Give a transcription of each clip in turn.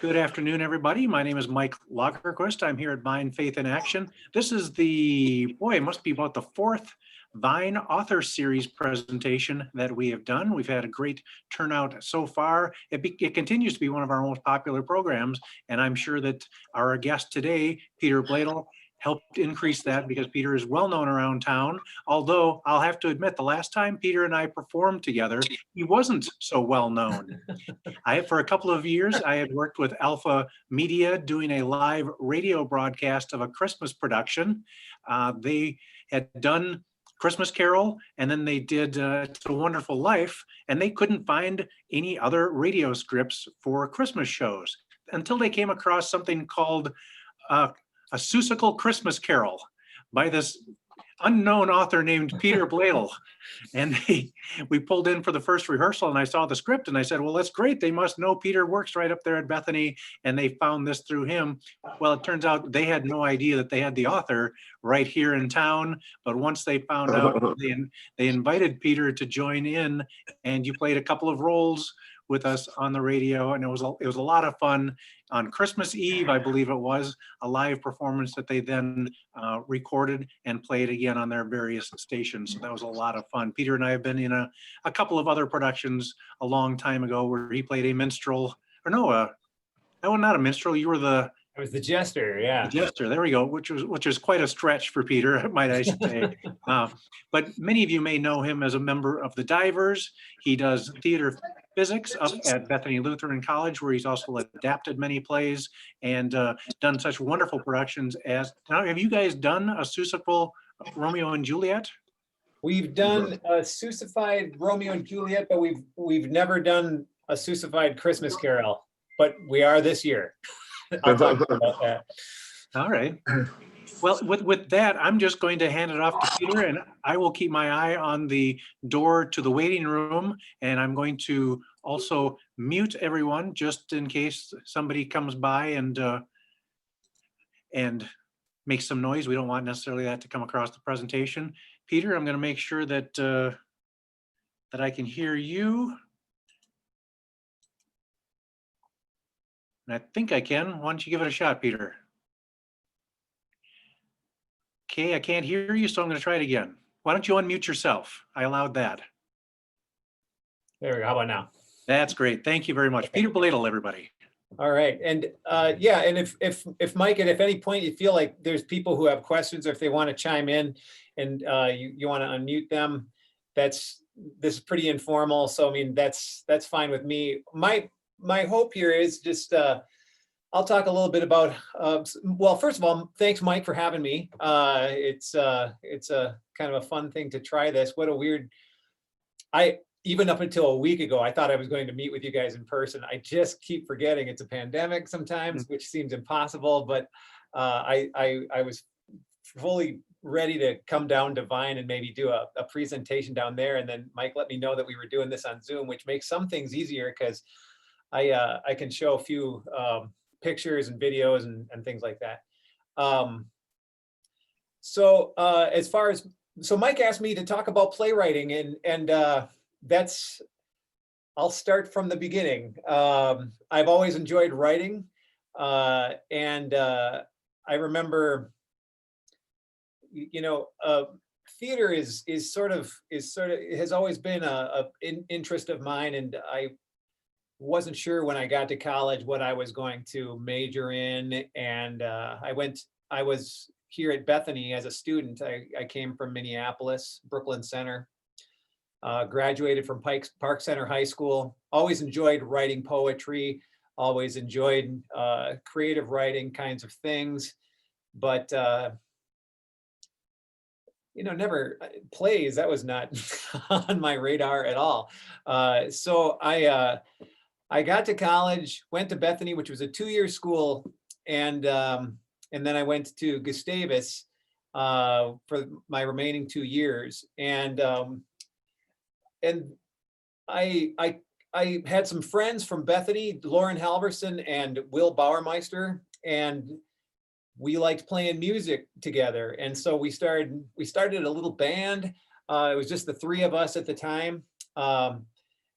Good afternoon, everybody. My name is Mike Lagerquist. I'm here at Vine Faith in Action. This is the, boy, it must be about the fourth Vine Author Series presentation that we have done. We've had a great turnout so far. It continues to be one of our most popular programs, and I'm sure that our guest today, Peter Bloedel, helped increase that because Peter is well known around town. Although I'll have to admit, the last time Peter and I performed together, he wasn't so well known. For a couple of years, I had worked with Alpha Media doing a live radio broadcast of a Christmas production. They had done Christmas Carol, and then they did It's a Wonderful Life, and they couldn't find any other radio scripts for Christmas shows until they came across something called A Seussical Christmas Carol by this unknown author named Peter Bloedel. And we pulled in for the first rehearsal, and I saw the script and I said, well, that's great. They must know Peter works right up there at Bethany, and they found this through him. Well, it turns out they had no idea that they had the author right here in town. But once they found out, they invited Peter to join in, and you played a couple of roles with us on the radio, and it was a lot of fun. On Christmas Eve, I believe it was, a live performance that they then recorded and played again on their various stations. So that was a lot of fun. Peter and I have been in a couple of other productions a long time ago where he played a minstrel, or no, not a minstrel. You were I was the jester, yeah. The jester, there we go, which is quite a stretch for Peter, might I say. But many of you may know him as a member of the Divers. He does theater physics up at Bethany Lutheran College, where he's also adapted many plays and done such wonderful productions as, now, have you guys done a Seussical Romeo and Juliet? We've done a Seussified Romeo and Juliet, but we've never done a Seussified Christmas Carol, but we are this year. I'll talk about that. All right. Well, with that, I'm just going to hand it off to Peter, and I will keep my eye on the door to the waiting room, and I'm going to also mute everyone just in case somebody comes by and makes some noise. We don't want necessarily that to come across the presentation. Peter, I'm going to make sure that that I can hear you. And I think I can. Why don't you give it a shot, Peter? Okay, I can't hear you, so I'm going to try it again. Why don't you unmute yourself? I allowed that. There we go. How about now? That's great. Thank you very much. Peter Bloedel, everybody. All right. And yeah, and if Mike, at any point you feel like there's people who have questions, or if they want to chime in and you want to unmute them, this is pretty informal. So, I mean, that's fine with me. My hope here is just, I'll talk a little bit about, well, first of all, thanks, Mike, for having me. It's a kind of a fun thing to try this. What a weird, even up until a week ago, I thought I was going to meet with you guys in person. I just keep forgetting it's a pandemic sometimes, which seems impossible, but I was fully ready to come down to Vine and maybe do a presentation down there. And then Mike let me know that we were doing this on Zoom, which makes some things easier because I can show a few pictures and videos and things like that. So Mike asked me to talk about playwriting, and I'll start from the beginning. I've always enjoyed writing, and I remember, theater has always been an interest of mine, and I wasn't sure when I got to college what I was going to major in. And I was here at Bethany as a student. I came from Minneapolis, Brooklyn Center, graduated from Park Center High School, always enjoyed writing poetry, always enjoyed creative writing kinds of things, but never plays. That was not on my radar at all. So I got to college, went to Bethany, which was a 2-year school, and then I went to Gustavus for my remaining 2 years, and I had some friends from Bethany, Lauren Halverson and Will Bauermeister, and we liked playing music together, and so we started a little band. It was just the three of us at the time.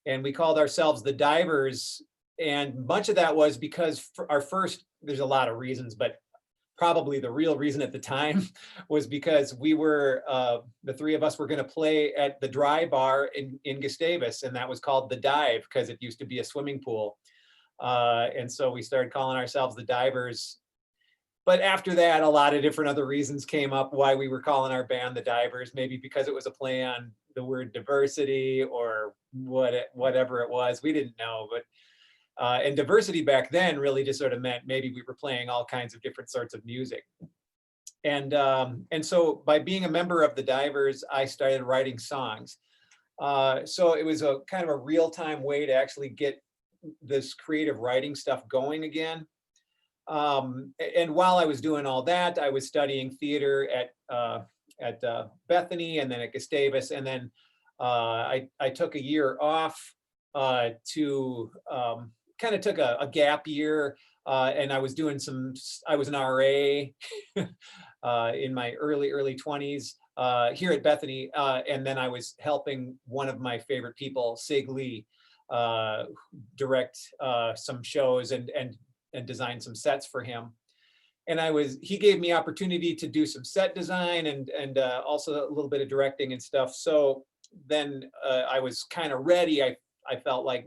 And we called ourselves the Divers And much of that was because for our first, there's a lot of reasons, but probably the real reason at the time was because we were, the three of us were going to play at the Dry Bar in Gustavus, and that was called the Dive because it used to be a swimming pool. And so we started calling ourselves the Divers. But after that, a lot of different other reasons came up why we were calling our band the Divers, maybe because it was a play on the word diversity or whatever it was. We didn't know, but and diversity back then really just sort of meant maybe we were playing all kinds of different sorts of music. And so by being a member of the Divers, I started writing songs. So it was a kind of a real-time way to actually get this creative writing stuff going again. And while I was doing all that, I was studying theater at Bethany and then at Gustavus. And then I took a year off to kind of took a gap year, and I was doing I was an RA in my early 20s here at Bethany, and then I was helping one of my favorite people, Sig Lee, direct some shows and design some sets for him. And he gave me opportunity to do some set design and also a little bit of directing and stuff. So then I was kind of ready, I felt like,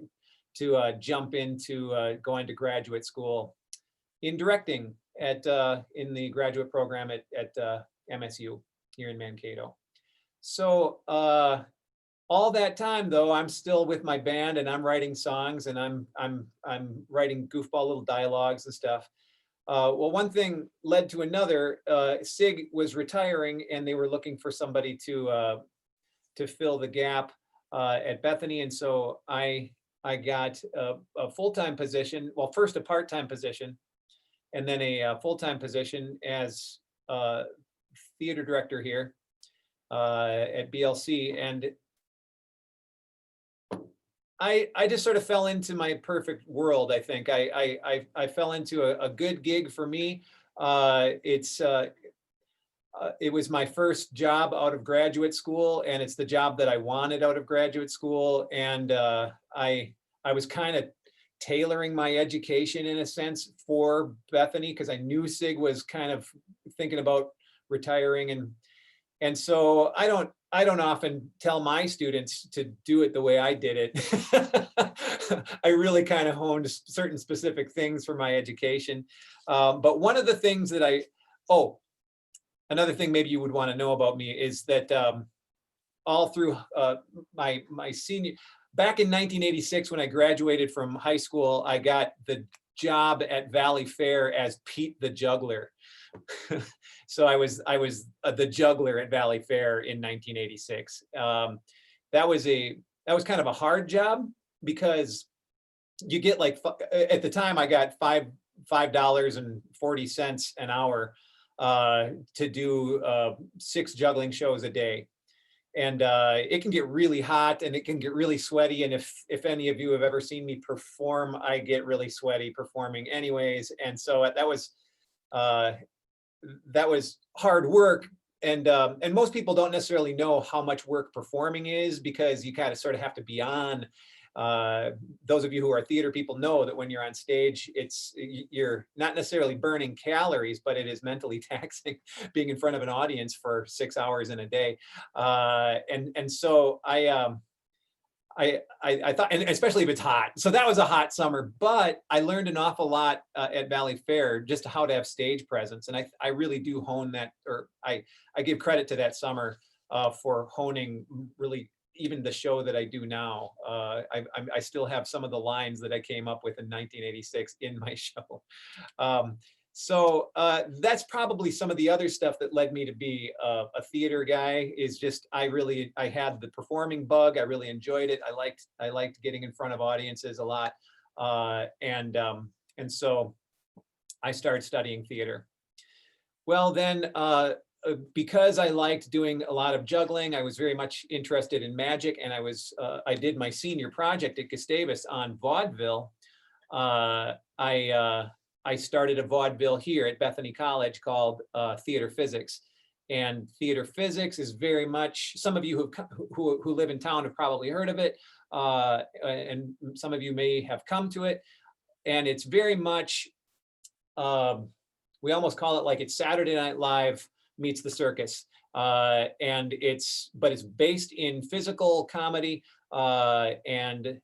to jump into going to graduate school in directing in the graduate program at MSU here in Mankato. So all that time though, I'm still with my band and I'm writing songs and I'm writing goofball little dialogues and stuff. Well, one thing led to another. Sig was retiring and they were looking for somebody to fill the gap at Bethany, and so I got a full-time position. Well, first a part-time position, and then a full-time position as theater director here at BLC. And I just sort of fell into my perfect world. I think I fell into a good gig for me. It was my first job out of graduate school, and it's the job that I wanted out of graduate school. And I was kind of tailoring my education in a sense for Bethany because I knew Sig was kind of thinking about retiring, and so I don't often tell my students to do it the way I did it. I really kind of honed certain specific things for my education. But one of the things that another thing maybe you would want to know about me is that all through my senior, back in 1986, when I graduated from high school, I got the job at Valley Fair as Pete the Juggler. So I was the juggler at Valley Fair in 1986. That was kind of a hard job because you get like, at the time I got $5.40 an hour to do 6 juggling shows a day. And it can get really hot and it can get really sweaty. And if any of you have ever seen me perform, I get really sweaty performing anyways. And so that was hard work. And most people don't necessarily know how much work performing is because you kind of sort of have to be on. Those of you who are theater people know that when you're on stage, you're not necessarily burning calories, but it is mentally taxing being in front of an audience for 6 hours in a day. And so I thought, and especially if it's hot. So that was a hot summer, but I learned an awful lot at Valley Fair, just how to have stage presence. And I really do hone that, or I give credit to that summer for honing really even the show that I do now. I still have some of the lines that I came up with in 1986 in my show. So that's probably some of the other stuff that led me to be a theater guy, is just I had the performing bug. I really enjoyed it. I liked getting in front of audiences a lot. And so I started studying theater. Well, then because I liked doing a lot of juggling, I was very much interested in magic, and I did my senior project at Gustavus on vaudeville. I started a vaudeville here at Bethany College called Theater Physics. And Theater Physics is very much, some of you who live in town have probably heard of it, and some of you may have come to it. and it's very much, we almost call it like it's Saturday Night Live meets the circus. And it's based in physical comedy and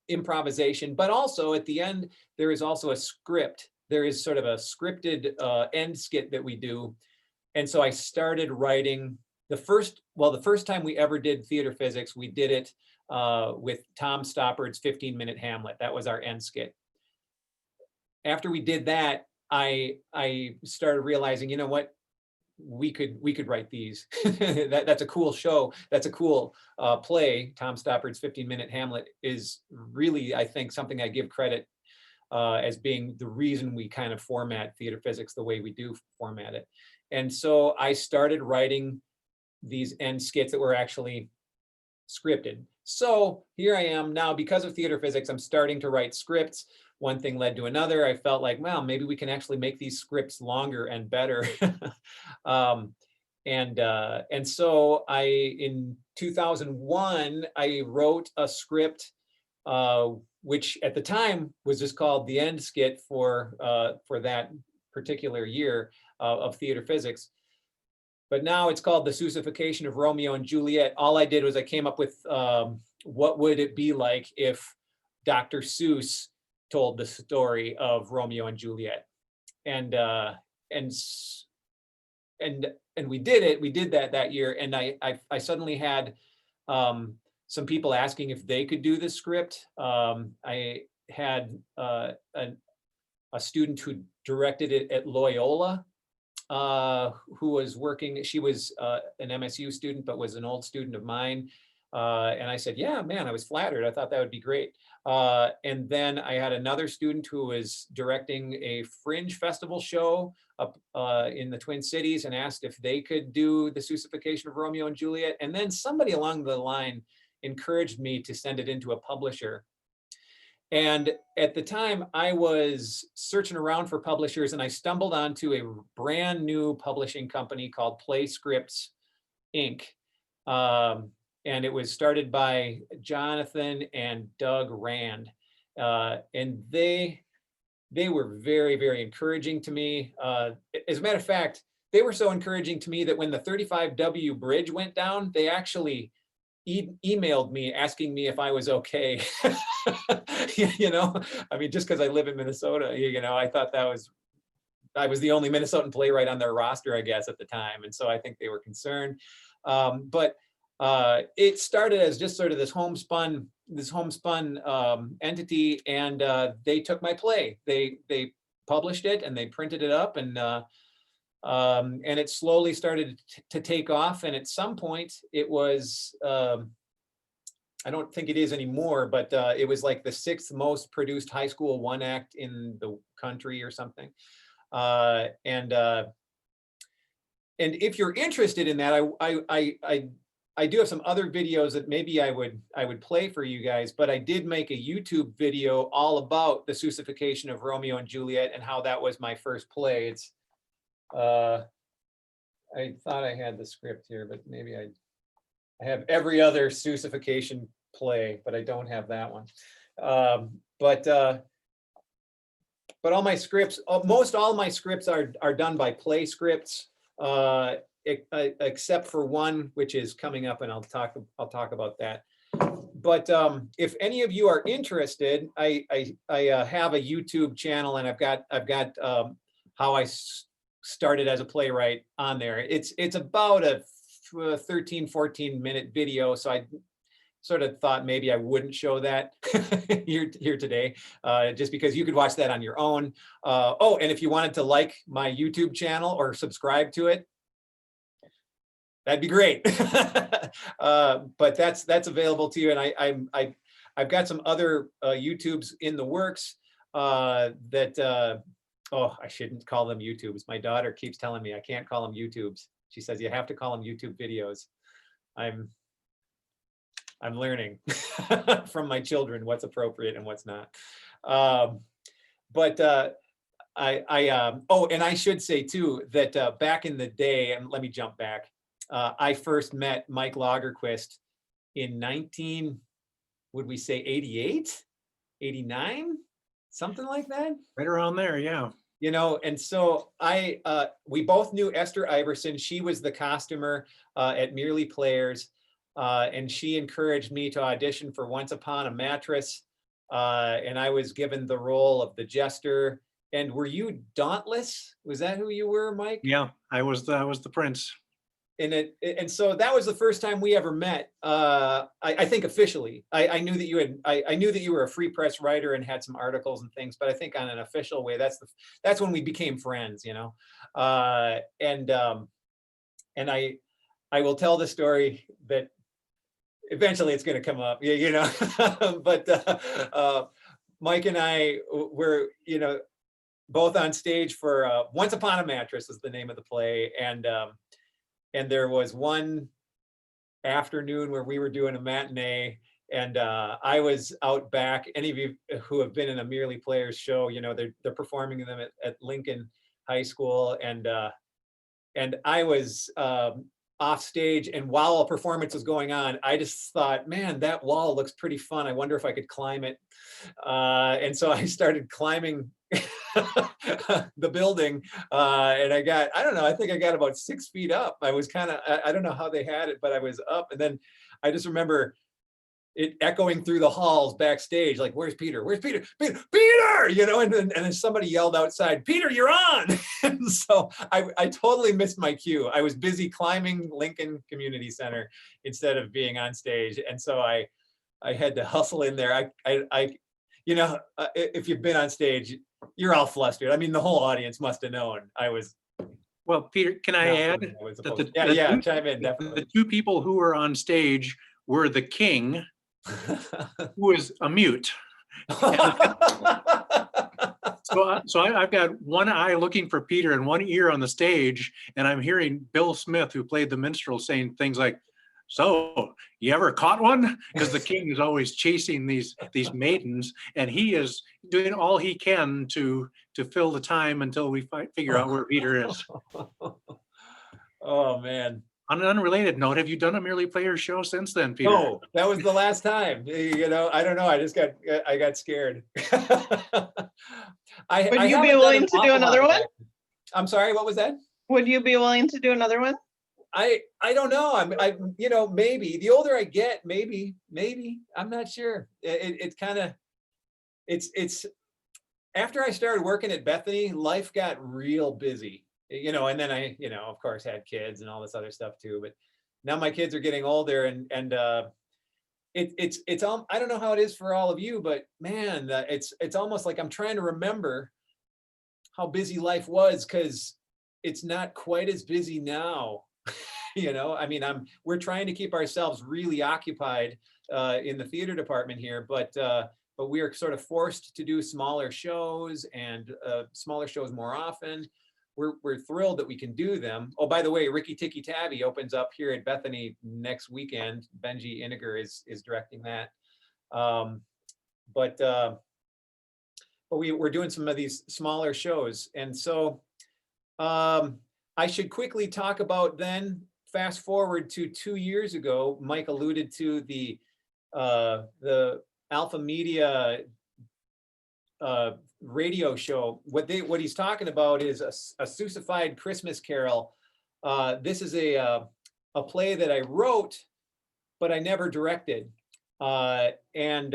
improvisation, but also at the end, there is also a script. There is sort of a scripted end skit that we do. And so I started writing the first time we ever did theater physics, we did it with Tom Stoppard's 15-minute Hamlet. That was our end skit. After we did that, I started realizing, you know what, we could write these. That's a cool show. That's a cool play. Tom Stoppard's 15-minute Hamlet is really, I think, something I give credit as being the reason we kind of format theater physics the way we do format it. And so I started writing these end skits that were actually scripted. So here I am now, because of theater physics, I'm starting to write scripts. One thing led to another. I felt like, well, maybe we can actually make these scripts longer and better. And so in 2001, I wrote a script, which at the time was just called the end skit for that particular year of theater physics. But now it's called The Seussification of Romeo and Juliet. All I did was I came up with what would it be like if Dr. Seuss told the story of Romeo and Juliet. And we did it. We did that year. And I suddenly had some people asking if they could do the script. I had a student who directed it at Loyola, who was working, she was an MSU student, but was an old student of mine. And I said, yeah, man, I was flattered. I thought that would be great. And then I had another student who was directing a fringe festival show up in the Twin Cities and asked if they could do the Seussification of Romeo and Juliet. And then somebody along the line encouraged me to send it into a publisher. And at the time I was searching around for publishers, and I stumbled onto a brand new publishing company called PLAYSCRIPTS Inc. And it was started by Jonathan and Doug Rand. And they were very, very encouraging to me. As a matter of fact, they were so encouraging to me that when the 35W bridge went down, they actually emailed me asking me if I was okay. You know, I mean, just because I live in Minnesota, you know, I thought I was the only Minnesotan playwright on their roster, I guess, at the time. And so I think they were concerned. But it started as just sort of this homespun entity, and they took my play. They published it and they printed it up, and it slowly started to take off. And at some point it was, I don't think it is anymore, but it was like the 6th most produced high school one act in the country or something. And if you're interested in that, I do have some other videos that maybe I would play for you guys, but I did make a YouTube video all about the Seussification of Romeo and Juliet and how that was my first play. It's I thought I had the script here, but maybe I have every other Seussification play, but I don't have that one. But all my scripts, most all my scripts are done by PLAYSCRIPTS, except for one, which is coming up, and I'll talk about that. But if any of you are interested, I have a YouTube channel, and I've got how I started as a playwright on there. It's about a 13-14 minute video, so I sort of thought maybe I wouldn't show that here today, just because you could watch that on your own. Oh, and if you wanted to like my YouTube channel or subscribe to it, that'd be great. But that's available to you, and I've got some other YouTubes in the works that oh, I shouldn't call them YouTubes. My daughter keeps telling me I can't call them YouTubes. She says you have to call them YouTube videos. I'm learning from my children what's appropriate and what's not. But oh, and I should say too that back in the day, and let me jump back. I first met Mike Lagerquist in would we say 88, 89? something like that. Right around there, yeah. You know, and so we both knew Esther Iverson. She was the costumer at Merely Players, and she encouraged me to audition for Once Upon a Mattress, and I was given the role of the jester. And were you Dauntless? Was that who you were, Mike? Yeah, I was the prince. And so that was the first time we ever met. I think officially. I knew that I knew that you were a free press writer and had some articles and things, but I think on an official way, that's when we became friends, you know. And I will tell the story that eventually it's going to come up, you know. But Mike and I were, you know, both on stage for Once Upon a Mattress is the name of the play, and there was one afternoon where we were doing a matinee, and I was out back. Any of you who have been in a Merely Players show, you know, they're performing them at Lincoln High School, and I was off stage, and while a performance was going on, I just thought, man, that wall looks pretty fun. I wonder if I could climb it. And so I started climbing the building, and I don't know, I think I got about 6 feet up. I was kind of, I don't know how they had it, but I was up. And then I just remember it echoing through the halls backstage, like, where's Peter? Where's Peter? Peter, you know, and then somebody yelled outside, Peter, you're on. And so I totally missed my cue. I was busy climbing Lincoln Community Center instead of being on stage. And so I had to hustle in there. I you know, if you've been on stage, you're all flustered. I mean, the whole audience must have known I was. Well, Peter, can I add that chime in, definitely. The two people who were on stage were the king, who is a mute. So I've got one eye looking for Peter and one ear on the stage, and I'm hearing Bill Smith, who played the minstrel, saying things like, "So you ever caught one?" Because the king is always chasing these maidens, and he is doing all he can to fill the time until we figure out where Peter is. Oh man. On an unrelated note, have you done a Merely Players show since then, Peter? No, that was the last time. You know, I don't know. I got scared. Would you be willing to do another one? I'm sorry, what was that? Would you be willing to do another one? I don't know. I you know, maybe the older I get, maybe I'm not sure. It's kind of, it's after I started working at Bethany, life got real busy, you know, and then I, you know, of course had kids and all this other stuff too, but now my kids are getting older, and it's I don't know how it is for all of you, but man, it's almost like I'm trying to remember how busy life was, because it's not quite as busy now. You know, I mean, we're trying to keep ourselves really occupied in the theater department here, but we are sort of forced to do smaller shows, and smaller shows more often. We're thrilled that we can do them. Oh, by the way, Ricky Tikki Tavi opens up here at Bethany next weekend. Benji Iniger is directing that. But we're doing some of these smaller shows, and so I should quickly talk about then. Fast forward to 2 years ago, Mike alluded to the Alpha Media radio show. What he's talking about is a Seussified Christmas Carol. This is a play that I wrote, but I never directed. And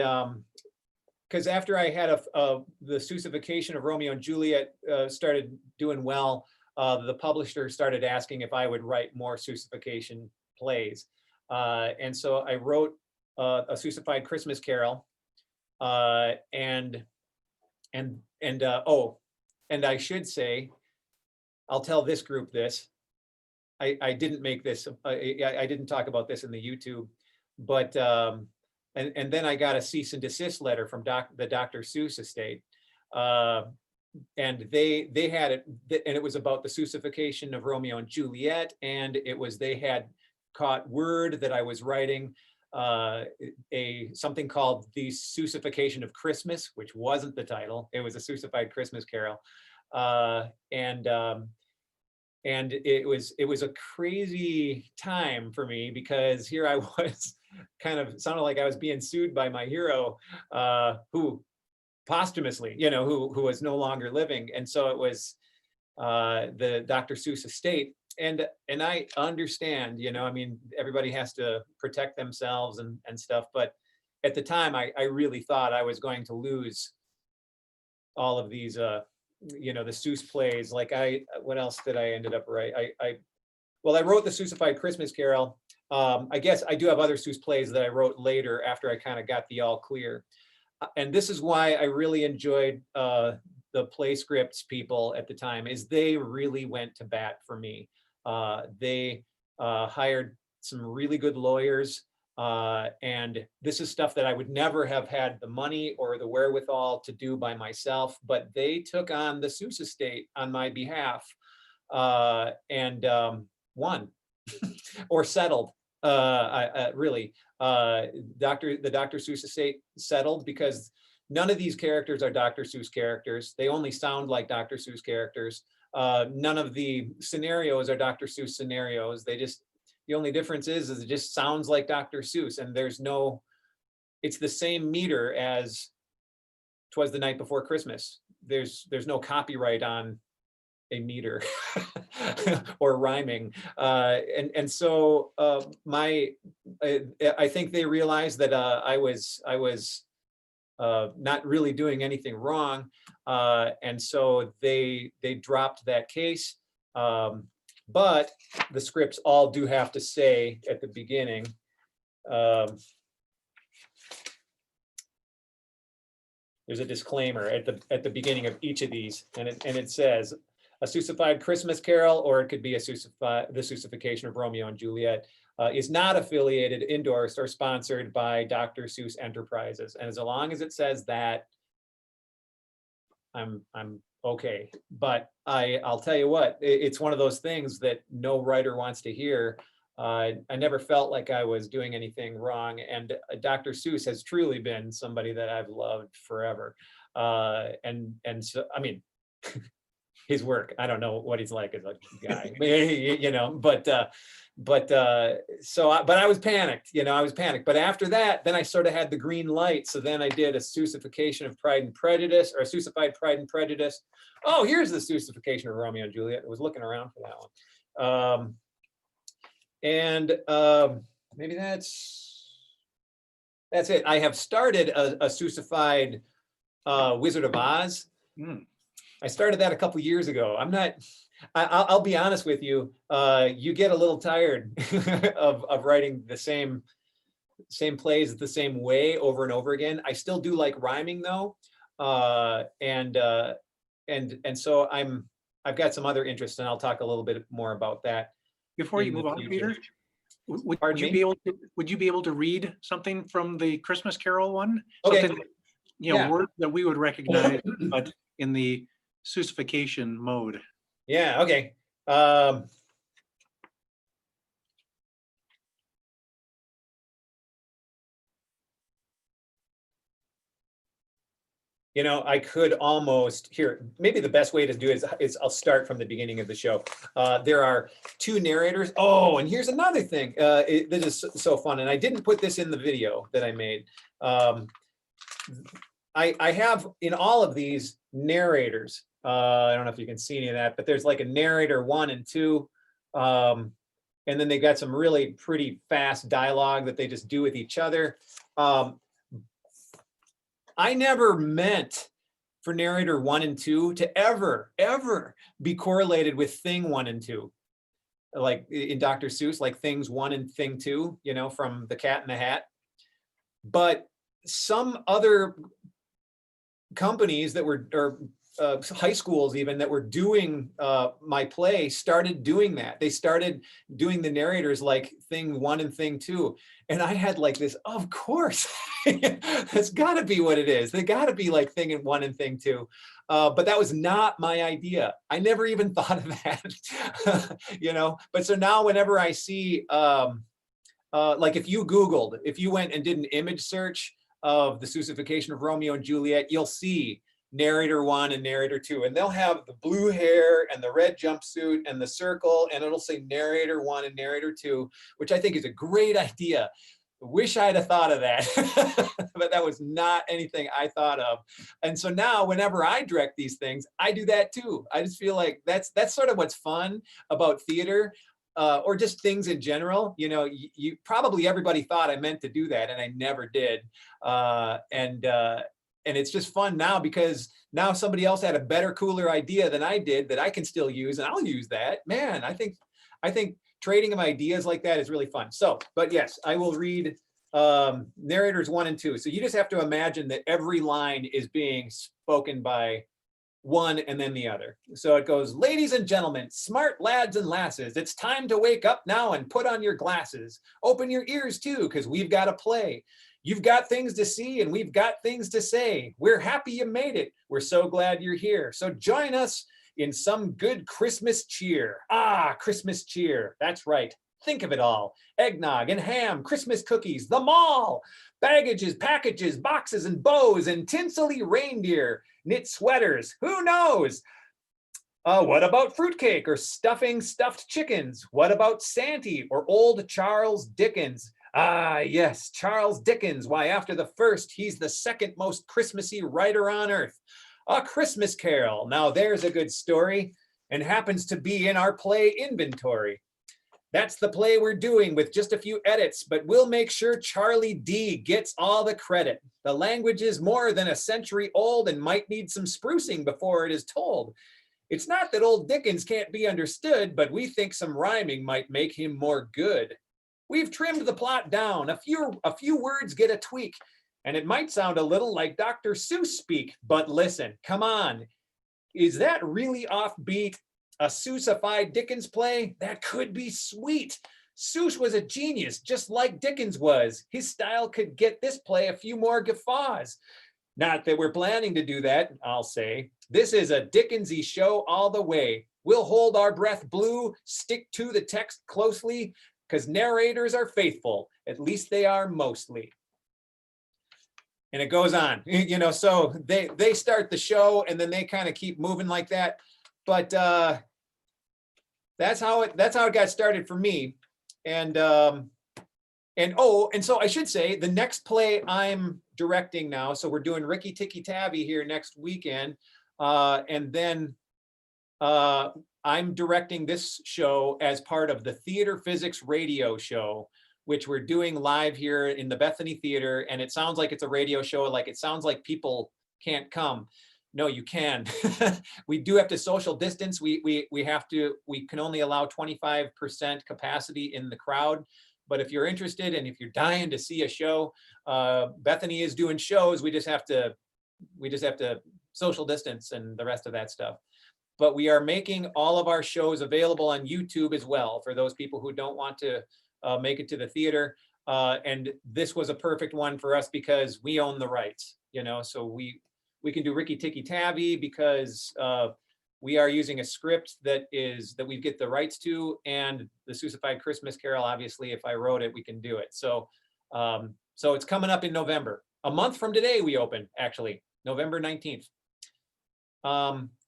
because after I had the Seussification of Romeo and Juliet started doing well, the publisher started asking if I would write more Seussification plays. And so I wrote a Seussified Christmas Carol. And I should say, I'll tell this group this. I didn't make this, I didn't talk about this in the YouTube, but and then I got a cease and desist letter from the Dr. Seuss estate. And they had it, and it was about the Seussification of Romeo and Juliet, and they had caught word that I was writing something called the Seussification of Christmas, which wasn't the title. It was a Seussified Christmas Carol, and it was a crazy time for me, because here I was, kind of sounded like I was being sued by my hero, who posthumously, you know, who was no longer living. And so it was the Dr. Seuss estate. And I understand, you know, I mean, everybody has to protect themselves and stuff. But at the time, I really thought I was going to lose all of these, you know, the Seuss plays. Like what else did I ended up write? Well, I wrote the Seussified Christmas Carol. I guess I do have other Seuss plays that I wrote later after I kind of got the all clear. And this is why I really enjoyed the PLAYSCRIPTS people at the time, is they really went to bat for me. They hired some really good lawyers. And this is stuff that I would never have had the money or the wherewithal to do by myself, but they took on the Seuss estate on my behalf and won or settled. Really, the Dr. Seuss estate settled because none of these characters are Dr. Seuss characters. They only sound like Dr. Seuss characters. None of the scenarios are Dr. Seuss scenarios. The only difference is it just sounds like Dr. Seuss, and it's the same meter as 'Twas the Night Before Christmas. There's no copyright on a meter or rhyming. And so I think they realized that I was not really doing anything wrong. And so they dropped that case. But the scripts all do have to say at the beginning, there's a disclaimer at the beginning of each of these, and it says, a Seussified Christmas Carol, or it could be the Seussification of Romeo and Juliet, is not affiliated, endorsed, or sponsored by Dr. Seuss Enterprises. And as long as it says that, I'm okay. But I'll tell you what, it's one of those things that no writer wants to hear. I never felt like I was doing anything wrong, and Dr. Seuss has truly been somebody that I've loved forever. And so, I mean, his work, I don't know what he's like as a guy, you know, but I was panicked, you know, But after that, then I sort of had the green light. So then I did a Seussification of Pride and Prejudice, or a Seussified Pride and Prejudice. Oh, here's the Seussification of Romeo and Juliet. I was looking around for that one. Maybe that's it. I have started a Seussified Wizard of Oz. I started that a couple years ago. I'll be honest with you. You get a little tired of writing the same plays the same way over and over again. I still do like rhyming though. And so I've got some other interests, and I'll talk a little bit more about that. Before you move on, Peter, would you be able to read something from the Christmas Carol one? Okay. Something that, you know, words that we would recognize, but in the Seussification mode. Yeah, okay. You know, I could almost, here, maybe the best way to do it is I'll start from the beginning of the show. There are two narrators. Oh, and here's another thing. This is so fun, and I didn't put this in the video that I made. I have in all of these narrators. I don't know if you can see any of that, but there's like a narrator 1 and 2. And then they got some really pretty fast dialogue that they just do with each other. I never meant for narrator 1 and 2 to ever be correlated with thing 1 and 2. Like in Dr. Seuss, like things 1 and thing 2, you know, from The Cat in the Hat. But some other companies that were, or high schools even, that were doing my play started doing that. They started doing the narrators like thing 1 and thing 2. And I had like this, of course, that's got to be what it is. They got to be like thing 1 and thing 2. But that was not my idea. I never even thought of that, you know. But so now whenever I see, like if you went and did an image search of the Seussification of Romeo and Juliet, you'll see narrator 1 and narrator 2, and they'll have the blue hair and the red jumpsuit and the circle, and it'll say narrator 1 and narrator 2, which I think is a great idea. wish I'd have thought of that, but that was not anything I thought of. And so now whenever I direct these things, I do that too. I just feel like that's sort of what's fun about theater, or just things in general. You know, you probably everybody thought I meant to do that and I never did. And it's just fun now because now somebody else had a better, cooler idea than I did that I can still use, and I'll use that. Man, I think trading of ideas like that is really fun. So, but yes, I will read narrators 1 and 2. So you just have to imagine that every line is being spoken by one and then the other. So it goes, ladies and gentlemen, smart lads and lasses, it's time to wake up now and put on your glasses. Open your ears too, because we've got to play. You've got things to see and we've got things to say. We're happy you made it. We're so glad you're here. So join us in some good Christmas cheer. Ah, Christmas cheer. That's right. Think of it all. Eggnog and ham, Christmas cookies, the mall, baggages, packages, boxes and bows and tinsely reindeer, knit sweaters. Who knows? What about fruitcake or stuffing stuffed chickens? What about Santee or old Charles Dickens? Ah, yes, Charles Dickens. Why, after the first, he's the second most Christmassy writer on earth. A Christmas Carol. Now there's a good story and happens to be in our play inventory. That's the play we're doing with just a few edits, but we'll make sure Charlie D gets all the credit. The language is more than a century old and might need some sprucing before it is told. It's not that old Dickens can't be understood, but we think some rhyming might make him more good. We've trimmed the plot down. A few words get a tweak, and it might sound a little like Dr. Seuss speak, but listen, come on. Is that really offbeat? A Seussified Dickens play? That could be sweet. Seuss was a genius, just like Dickens was. His style could get this play a few more guffaws. Not that we're planning to do that, I'll say. This is a Dickensy show all the way. We'll hold our breath blue, stick to the text closely, because narrators are faithful. At least they are mostly. And it goes on, you know, so they start the show and then they kind of keep moving like that. But that's how it got started for me. And so I should say the next play I'm directing now. So we're doing Ricky Tikki Tavi here next weekend. And then I'm directing this show as part of the Theater Physics radio show, which we're doing live here in the Bethany Theater. And it sounds like it's a radio show, like it sounds like people can't come. No, you can. We do have to social distance. We can only allow 25% capacity in the crowd. But if you're interested and if you're dying to see a show, Bethany is doing shows. We just have to social distance and the rest of that stuff. But we are making all of our shows available on YouTube as well for those people who don't want to make it to the theater. And this was a perfect one for us because we own the rights, you know, so we can do Ricky Tikki Tavi because we are using a script that we get the rights to, and the Seussified Christmas Carol, obviously, if I wrote it, we can do it. So so it's coming up in November. A month from today we open, actually, November 19th.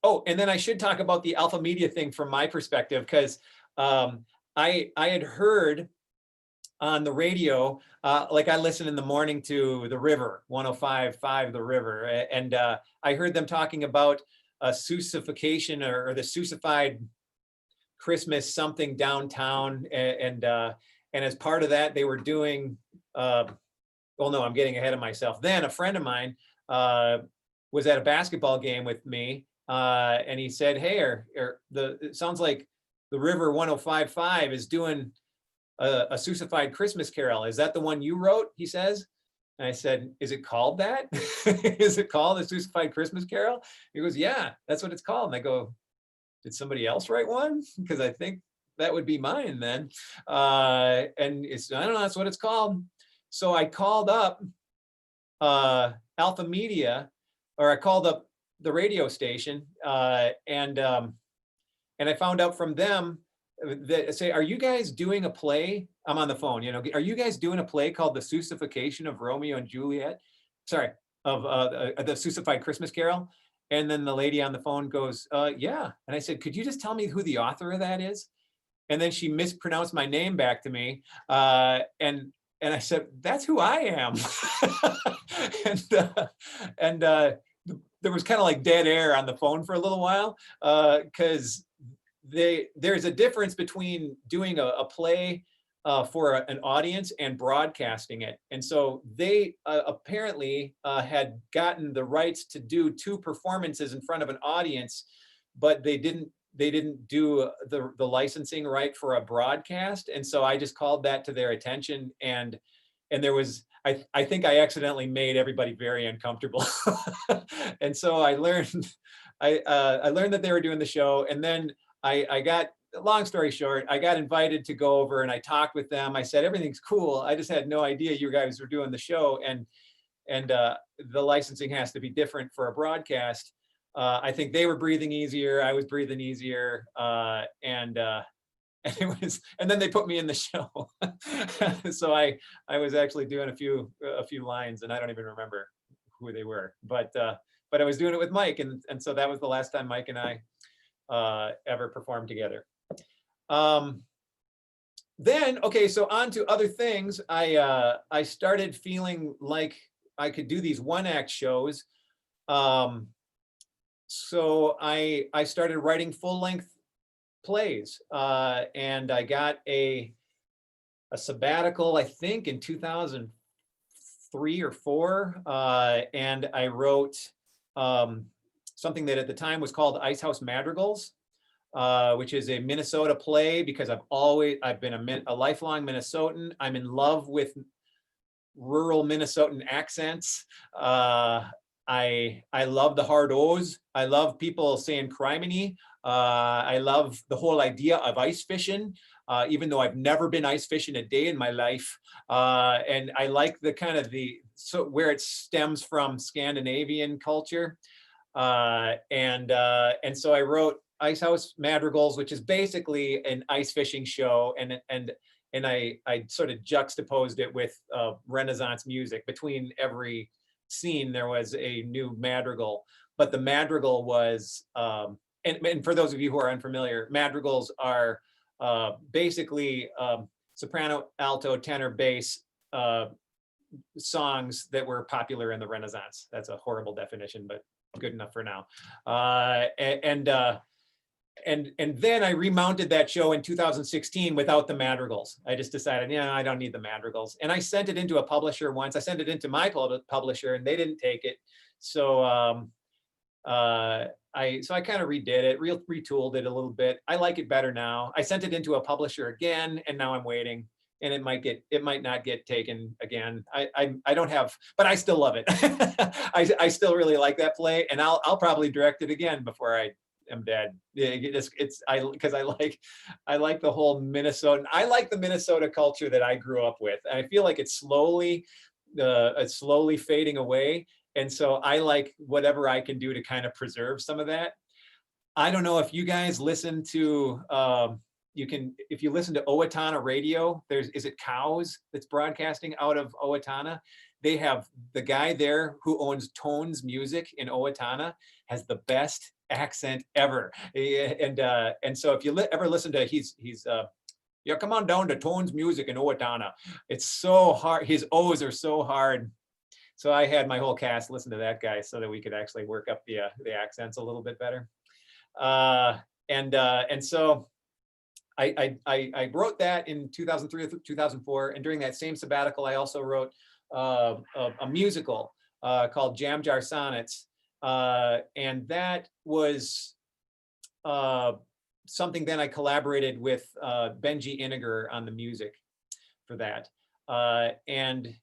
Oh, and then I should talk about the Alpha Media thing from my perspective, because I had heard on the radio, like I listen in the morning to The River, 105.5 The River, and I heard them talking about a Seussification or the Seussified Christmas something downtown, and as part of that, they were doing, well, no, I'm getting ahead of myself. Then a friend of mine was at a basketball game with me, and he said, hey, it sounds like The River 105.5 is doing a Seussified Christmas Carol. Is that the one you wrote? He says. And I said, is it called that? Is it called the Seussified Christmas Carol? He goes, yeah, that's what it's called. And I go, did somebody else write one? Because I think that would be mine then. And it's, I don't know, that's what it's called. So I called up Alpha Media, or I called up the radio station, and I found out from them that say, are you guys doing a play? I'm on the phone, you know, are you guys doing a play called The Seussification of Romeo and Juliet? Sorry, of the Seussified Christmas Carol? And then the lady on the phone goes, yeah. And I said, could you just tell me who the author of that is? And then she mispronounced my name back to me. And And I said, that's who I am. and there was kind of like dead air on the phone for a little while, because there's a difference between doing a play for an audience and broadcasting it. And so they apparently had gotten the rights to do 2 performances in front of an audience, but they didn't do the licensing right for a broadcast. And so I just called that to their attention, and there was, I think I accidentally made everybody very uncomfortable. And so I learned that they were doing the show, and then I got, long story short, I got invited to go over and I talked with them. I said, everything's cool. I just had no idea you guys were doing the show, and the licensing has to be different for a broadcast. I think they were breathing easier. I was breathing easier. And then they put me in the show. So I was actually doing a few lines, and I don't even remember who they were, but I was doing it with Mike. And so that was the last time Mike and I ever performed together. Then, okay, so on to other things. I started feeling like I could do these 1-act shows. So I started writing full-length plays, and I got a sabbatical, I think, in 2003 or 4, and I wrote something that at the time was called Ice House Madrigals, which is a Minnesota play, because I've been a lifelong Minnesotan. I'm in love with rural Minnesotan accents. I love the hard O's. I love people saying criminy. I love the whole idea of ice fishing, even though I've never been ice fishing a day in my life. And I like the kind of where it stems from Scandinavian culture. And so I wrote Ice House Madrigals, which is basically an ice fishing show, and I sort of juxtaposed it with Renaissance music. Between every scene there was a new madrigal, but the madrigal was and for those of you who are unfamiliar, madrigals are basically soprano, alto, tenor, bass songs that were popular in the Renaissance. That's a horrible definition, but good enough for now. And then I remounted that show in 2016 without the madrigals. I just decided, yeah, I don't need the madrigals. And I sent it into a publisher once. I sent it into my publisher, and they didn't take it. So I kind of redid it, retooled it a little bit. I like it better now. I sent it into a publisher again, and now I'm waiting. And it might not get taken again. I don't have, but I still love it. I still really like that play, and I'll probably direct it again before I am dead. Because I like the whole Minnesotan. I like the Minnesota culture that I grew up with. And I feel like it's slowly fading away. And so I like whatever I can do to kind of preserve some of that. I don't know if you guys listen to if you listen to Owatonna radio, is it Cows that's broadcasting out of Owatonna? They have the guy there who owns Tones Music in Owatonna has the best accent ever. And so if you ever listen to yeah, come on down to Tones Music in Owatonna. It's so hard. His O's are so hard. So I had my whole cast listen to that guy so that we could actually work up the accents a little bit better. And so I wrote that in 2003 or 2004, and during that same sabbatical, I also wrote a musical called Jam Jar Sonnets, and that was something. Then I collaborated with Benji Iniger on the music for that, and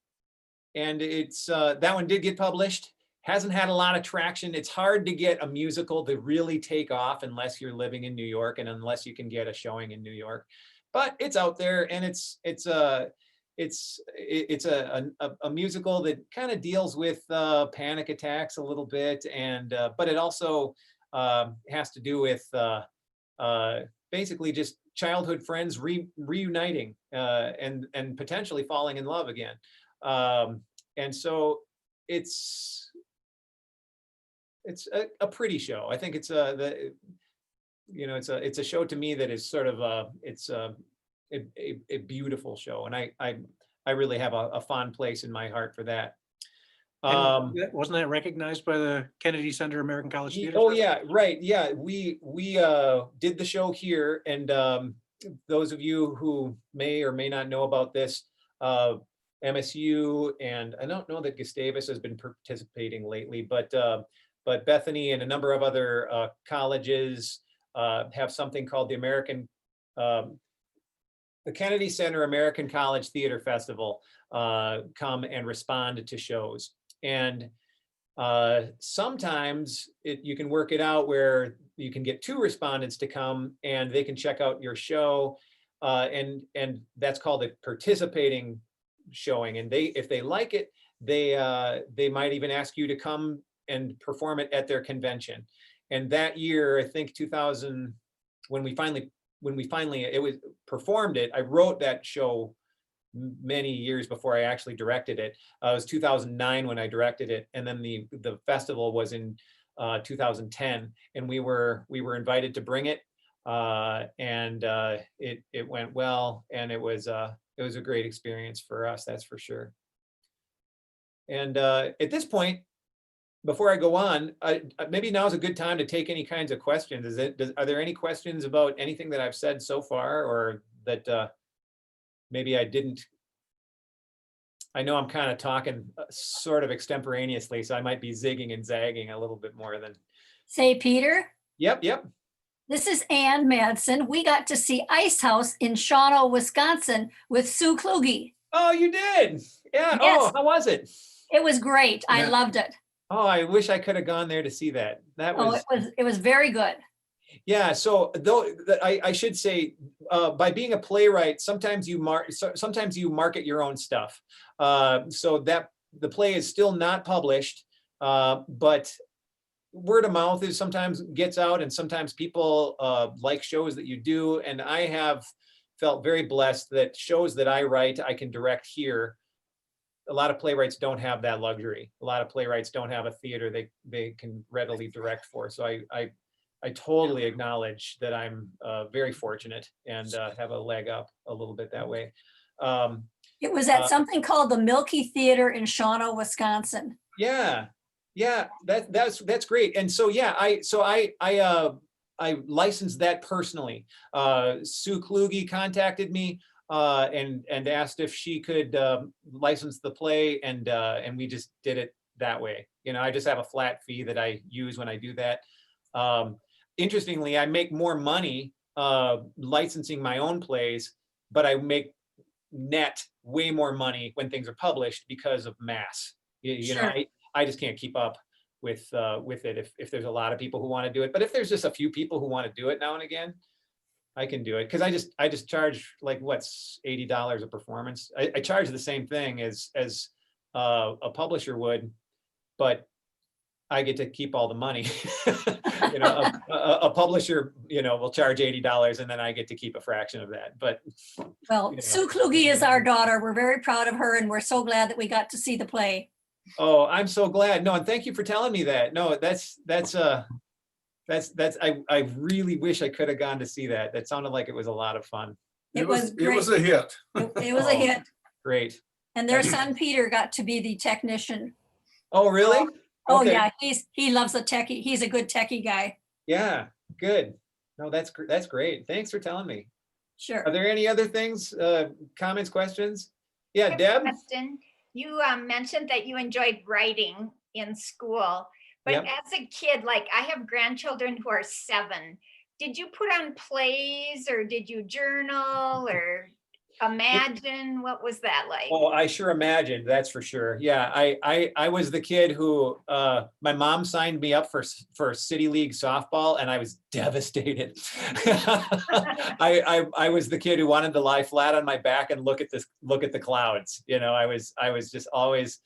it's that one did get published. Hasn't had a lot of traction. It's hard to get a musical to really take off unless you're living in New York and unless you can get a showing in New York. But it's out there, and it's a musical that kind of deals with panic attacks a little bit, and but it also has to do with basically just childhood friends reuniting and potentially falling in love again. And so it's a pretty show. I think it's it's a show to me that is sort of it's a beautiful show, and really have a fond place in my heart for that. And wasn't that recognized by the Kennedy Center American College Theater? Oh Festival? yeah, right. Yeah, we did the show here, and those of you who may or may not know about this, MSU, and I don't know that Gustavus has been participating lately, but Bethany and a number of other colleges have something called the Kennedy Center American College Theater Festival, come and respond to shows. And sometimes you can work it out where you can get 2 respondents to come and they can check out your show, and that's called a participating showing. And if they like it, they might even ask you to come and perform it at their convention. And that year, I think 2000, when we finally performed it, I wrote that show many years before I actually directed it. It was 2009 when I directed it, and then the festival was in 2010, and we were invited to bring it, and it went well, and it was a great experience for us, that's for sure. And at this point, before I go on, maybe now is a good time to take any kinds of questions. Are there any questions about anything that I've said so far, or that maybe I didn't? I know I'm kind of talking sort of extemporaneously, so I might be zigging and zagging a little bit more than. Say, Peter, Yep. this is Ann Madsen. We got to see Ice House in Shawano, Wisconsin with Sue Kluge. Oh, you did? Yeah. Yes. Oh, how was it? It was great. I Yeah. loved it. Oh, I wish I could have gone there to see that. That was. Oh, it was very good. Yeah, so though I should say, by being a playwright, sometimes you market your own stuff. So that the play is still not published, but word of mouth is sometimes gets out, and sometimes people like shows that you do. And I have felt very blessed that shows that I write, I can direct here. A lot of playwrights don't have that luxury. A lot of playwrights don't have a theater they can readily direct for. So I totally acknowledge that I'm very fortunate and have a leg up a little bit that way. It was at something called the Milky Theater in Shawano, Wisconsin. Yeah, that's great. And so yeah, I licensed that personally. Sue Kluge contacted me and asked if she could license the play, and we just did it that way. You know, I just have a flat fee that I use when I do that. Interestingly, I make more money licensing my own plays, but I make net way more money when things are published because of mass. You know, I just can't keep up with it if there's a lot of people who want to do it. But if there's just a few people who want to do it now and again, I can do it, because I just charge like what's $80 a performance. I charge the same thing as a publisher would, but I get to keep all the money. You know, a publisher, you know, will charge $80 and then I get to keep a fraction of that. But well, you know. Sue Kluge is our daughter. We're very proud of her, and we're so glad that we got to see the play. Oh, I'm so glad. No, and thank you for telling me that. No, that's I really wish I could have gone to see that. That sounded like it was a lot of fun. It was It was a hit. It was a hit. Great. And their son Peter got to be the technician. Oh, really? Oh Okay. yeah, he loves the techie. He's a good techie guy. Yeah, good. No, that's great. Thanks for telling me. Sure. Are there any other things, comments, questions? Yeah, I have a Deb? question. You mentioned that you enjoyed writing in school, but Yep. as a kid, like I have grandchildren who are 7. Did you put on plays, or did you journal, or imagine? What was that like? Oh, I sure imagined, that's for sure. Yeah, I was the kid who, my mom signed me up for City League softball, and I was devastated. I was the kid who wanted to lie flat on my back and look at the clouds. You know, I was just always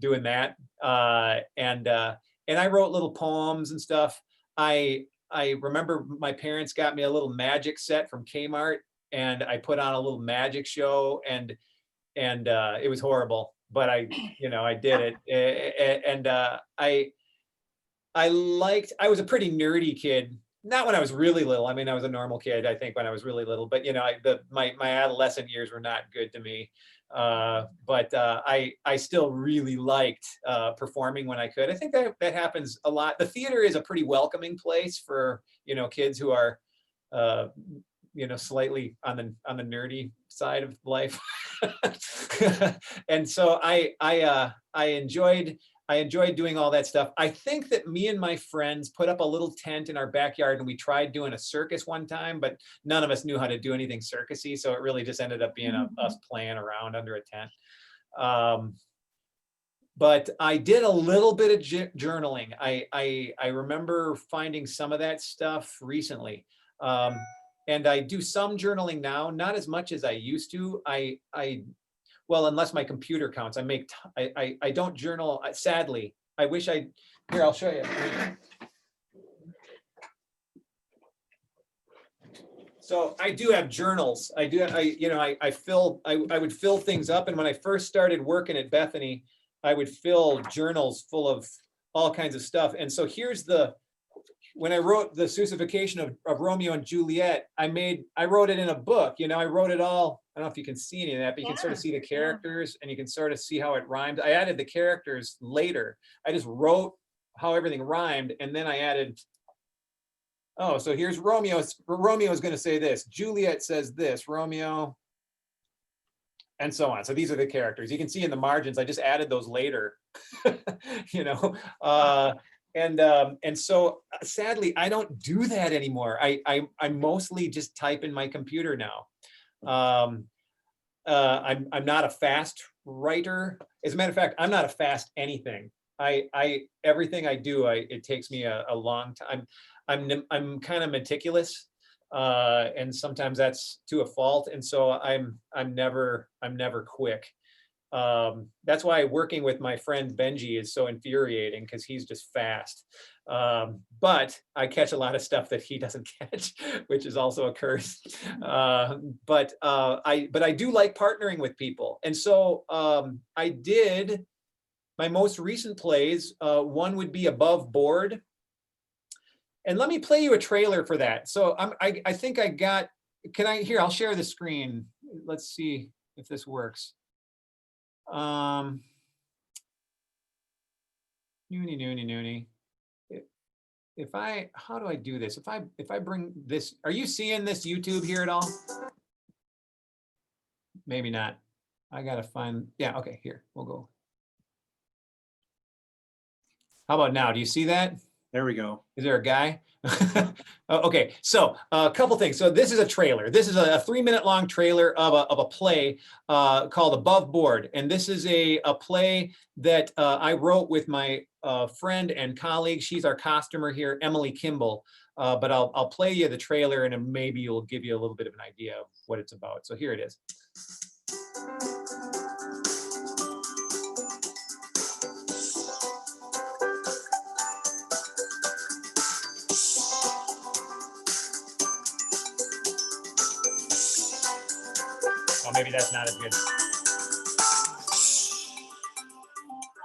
doing that. And I wrote little poems and stuff. I remember my parents got me a little magic set from Kmart, and I put on a little magic show, and it was horrible, but I did it. And I was a pretty nerdy kid, not when I was really little. I mean, I was a normal kid, I think, when I was really little, but you know, my adolescent years were not good to me. But I still really liked performing when I could. I think that happens a lot. The theater is a pretty welcoming place for, you know, kids who are, you know, slightly on the nerdy side of life. And so I enjoyed doing all that stuff. I think that me and my friends put up a little tent in our backyard and we tried doing a circus one time, but none of us knew how to do anything circusy. So it really just ended up being us playing around under a tent. But I did a little bit of journaling. I remember finding some of that stuff recently. And I do some journaling now, not as much as I used to. Well, unless my computer counts, I don't journal, sadly. I wish here, I'll show you. So I do have journals. I would fill things up. And when I first started working at Bethany, I would fill journals full of all kinds of stuff. And so here's when I wrote the Seussification of Romeo and Juliet, I wrote it in a book. You know, I wrote it all. I don't know if you can see any of that, but you can sort of see the characters and you can sort of see how it rhymed. I added the characters later. I just wrote how everything rhymed, and then I added, oh, so here's Romeo. Romeo is going to say this. Juliet says this. Romeo, and so on. So these are the characters. You can see in the margins. I just added those later. You know. And so sadly, I don't do that anymore. I mostly just type in my computer now. I'm not a fast writer. As a matter of fact, I'm not a fast anything. Everything I do, it takes me a long time. I'm kind of meticulous, and sometimes that's to a fault. And so I'm never quick. That's why working with my friend Benji is so infuriating, because he's just fast. But I catch a lot of stuff that he doesn't catch, which is also a curse. But I do like partnering with people. And so I did my most recent plays. One would be Above Board. And let me play you a trailer for that. So I think I got, here, I'll share the screen. Let's see if this works. Noonie. How do I do this? If I bring this, are you seeing this YouTube here at all? Maybe not. I gotta find, yeah, okay, here, we'll go. How about now? Do you see that? There we go. Is there a guy? Okay, so a couple things. So this is a trailer. This is a 3-minute long trailer of a play called Above Board. And this is a play that I wrote with my friend and colleague. She's our costumer here, Emily KIMBALL. But I'll play you the trailer and maybe it'll give you a little bit of an idea of what it's about. So here it is. Oh, maybe that's not as good.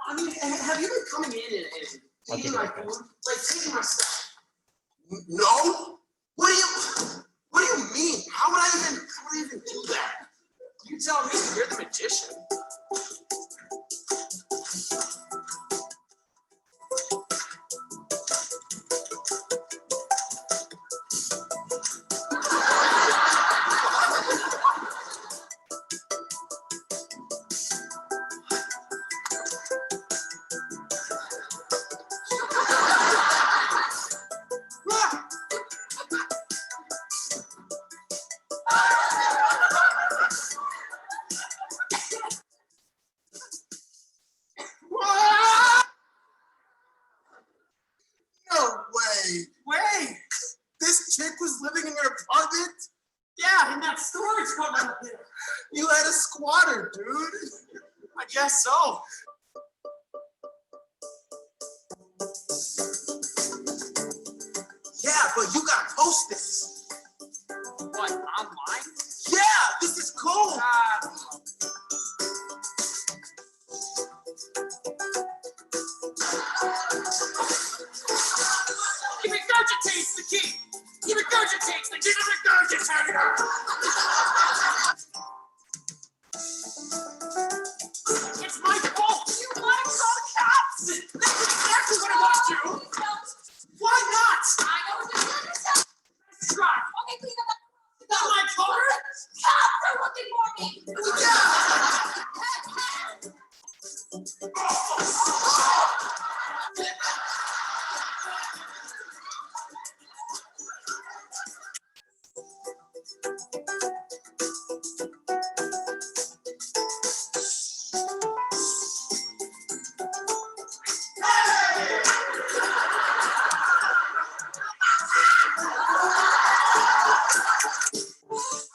I mean, have you been coming in and eating my food? Like taking my stuff? No. What do you mean? How would I even do that? You tell me, you're the magician. You had a squatter, dude. I guess so. Yeah, but you gotta post this. What, online? Yeah, this is cool. Regurgitates the key. regurgitates things. He's a regurgitator. It's my fault. You want to call the cops? That's exactly what I want to do. Why not? I know what you're doing yourself. Let's try. Okay, please. Not my car. Cops are looking for me.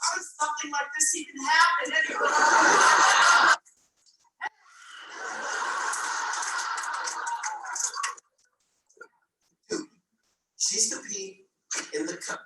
How does something like this even happen anyway? Dude, she's the pea in the cup.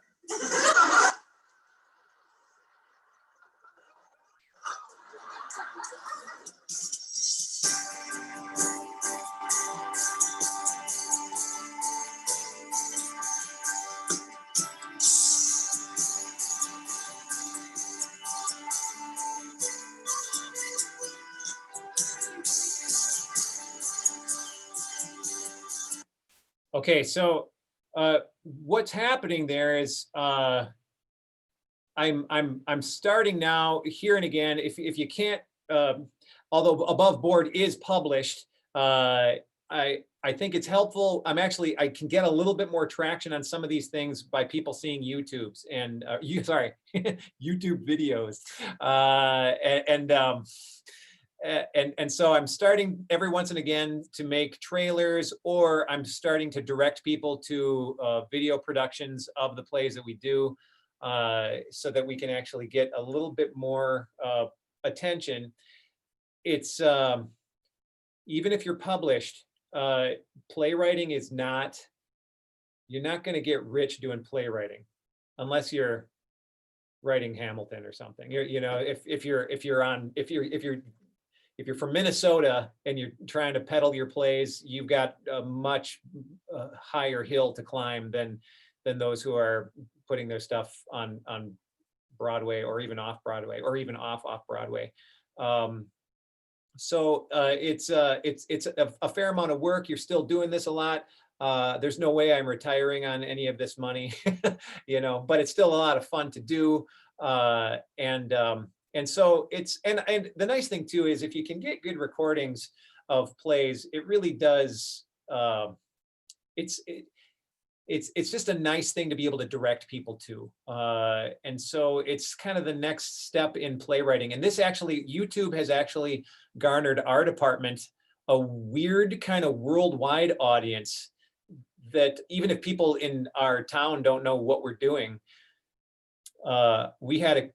Okay, so what's happening there is I'm starting now here and again. If you can't, although Above Board is published, I think it's helpful. I can get a little bit more traction on some of these things by people seeing YouTubes and YouTube videos, and so I'm starting every once and again to make trailers, or I'm starting to direct people to video productions of the plays that we do, so that we can actually get a little bit more attention. It's even if you're published, playwriting is not, you're not going to get rich doing playwriting unless you're writing Hamilton or something. If you're from Minnesota and you're trying to peddle your plays, you've got a much higher hill to climb than those who are putting their stuff on Broadway or even off Broadway or even off Broadway. So it's a fair amount of work. You're still doing this a lot. There's no way I'm retiring on any of this money, but it's still a lot of fun to do. And so it's, and the nice thing too is if you can get good recordings of plays, it really does, it's just a nice thing to be able to direct people to. And so it's kind of the next step in playwriting. And this actually, YouTube has actually garnered our department a weird kind of worldwide audience that even if people in our town don't know what we're doing, we had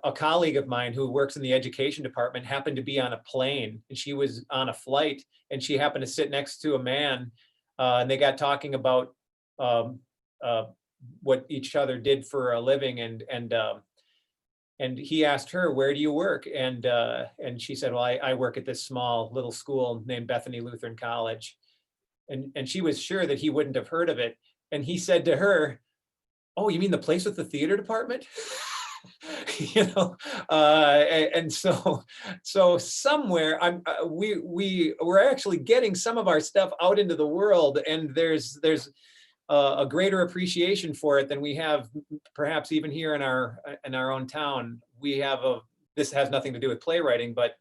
a colleague of mine who works in the education department happened to be on a plane, and she was on a flight, and she happened to sit next to a man, and they got talking about what each other did for a living, and he asked her, "Where do you work?" And she said, "Well, I work at this small little school named Bethany Lutheran College," and she was sure that he wouldn't have heard of it, and he said to her, "Oh, you mean the place with the theater department?" And so somewhere we're actually getting some of our stuff out into the world, and there's a greater appreciation for it than we have perhaps even here in our own town. We have this has nothing to do with playwriting, but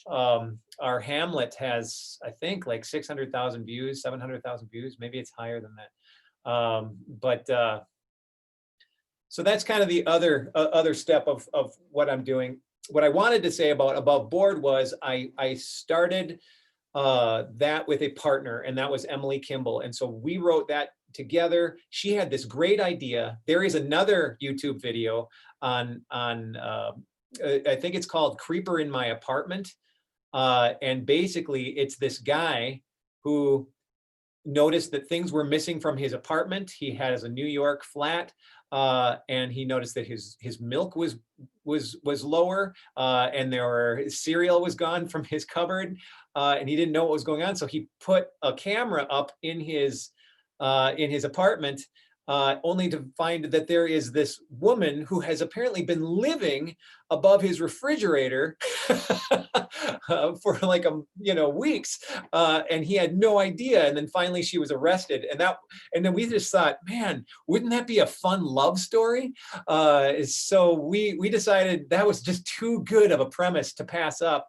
our Hamlet has, I think, like 600,000 views, 700,000 views, maybe it's higher than that. So that's kind of the other step of what I'm doing. What I wanted to say about Above Board was I started that with a partner, and that was Emily KIMBALL. And so we wrote that together. She had this great idea. There is another YouTube video on I think it's called Creeper in My Apartment. And basically it's this guy who noticed that things were missing from his apartment. He has a New York flat, and he noticed that his milk was lower, and cereal was gone from his cupboard, and he didn't know what was going on. So he put a camera up in his apartment, only to find that there is this woman who has apparently been living above his refrigerator for like weeks, and he had no idea. And then finally she was arrested, and then we just thought, man, wouldn't that be a fun love story? So we decided that was just too good of a premise to pass up.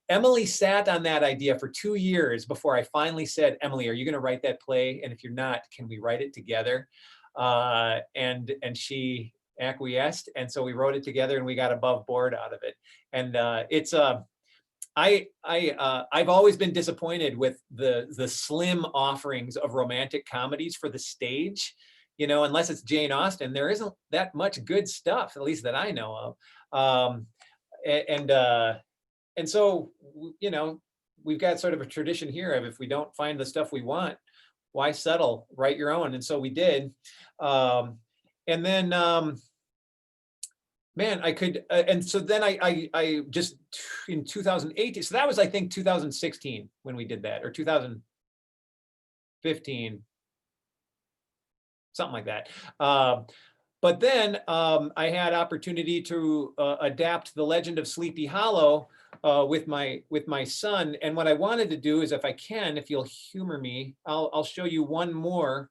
Emily sat on that idea for 2 years before I finally said, Emily, are you going to write that play? And if you're not, can we write it together? And she acquiesced, and so we wrote it together, and we got above board out of it. And I've always been disappointed with the slim offerings of romantic comedies for the stage. Unless it's Jane Austen, there isn't that much good stuff, at least that I know of. And so, we've got sort of a tradition here of, if we don't find the stuff we want, why settle? Write your own. And so we did. And then, man, I could, and so then I just, in 2018, so that was, I think, 2016 when we did that, or 2015, something like that. But then I had opportunity to adapt The Legend of Sleepy Hollow with my son. And what I wanted to do is, if I can, if you'll humor me, I'll show you one more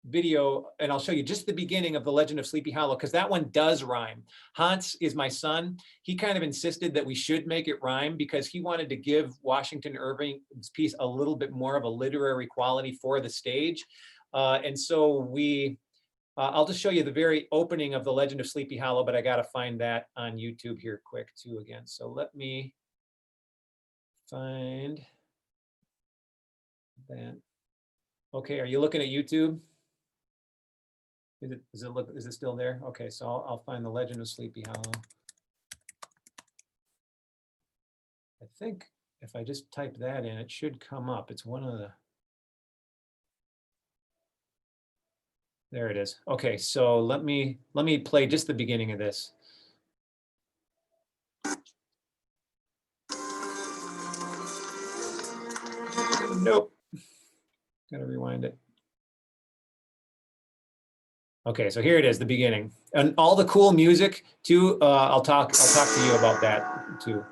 video, and I'll show you just the beginning of The Legend of Sleepy Hollow, because that one does rhyme. Hans is my son. He kind of insisted that we should make it rhyme, because he wanted to give Washington Irving's piece a little bit more of a literary quality for the stage. And so I'll just show you the very opening of The Legend of Sleepy Hollow, but I got to find that on YouTube here quick too again. So let me find that. Okay, are you looking at YouTube? Is it still there? Okay, so I'll find The Legend of Sleepy Hollow. I think if I just type that in, it should come up. It's one of the. There it is. Okay, so let me play just the beginning of this. Nope. Gotta rewind it. Okay, so here it is, the beginning, and all the cool music too. I'll talk to you about that too.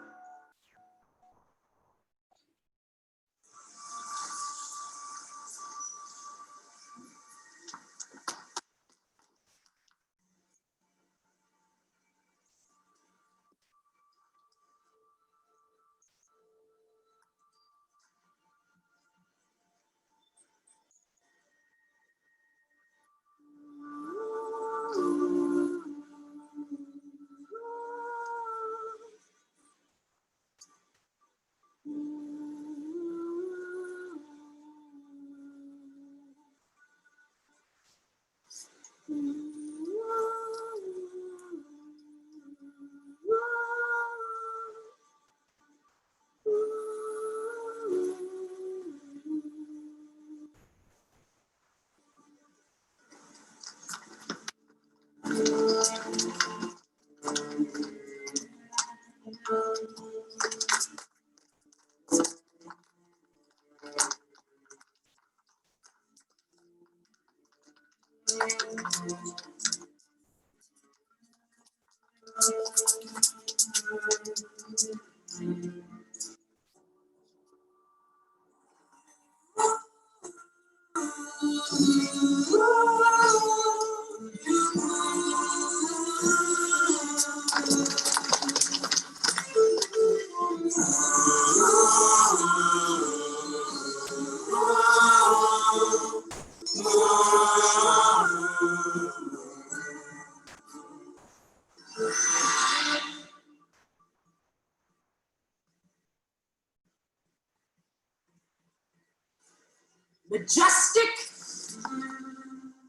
Majestic,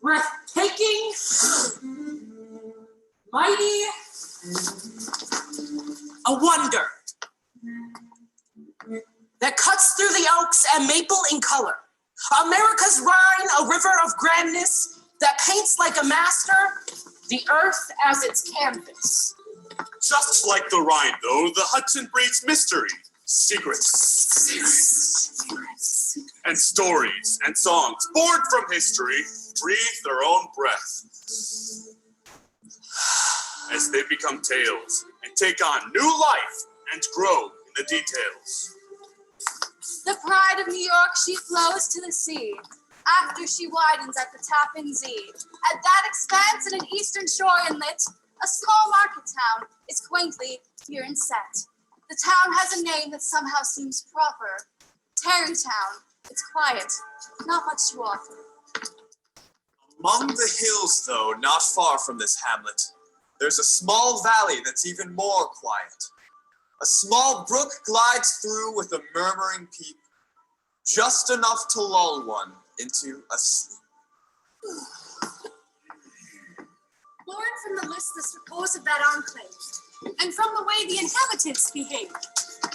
breathtaking, mighty, a wonder that cuts through the oaks and maple in color. America's Rhine, a river of grandness that paints like a master, the earth as its canvas. Just like the Rhine, though, the Hudson breeds mystery, secrets, and stories and songs born from history breathe their own breath. As they become tales and take on new life and grow in the details. The pride of New York, she flows to the sea, after she widens at the Tappan Zee. At that expanse in an eastern shore inlet, a small market town is quaintly here and set. The town has a name that somehow seems proper. Tarrytown. It's quiet, not much to offer. Among the hills, though, not far from this hamlet, there's a small valley that's even more quiet. A small brook glides through with a murmuring peep, just enough to lull one into a sleep. Born from the listless repose of that enclave, and from the way the inhabitants behave,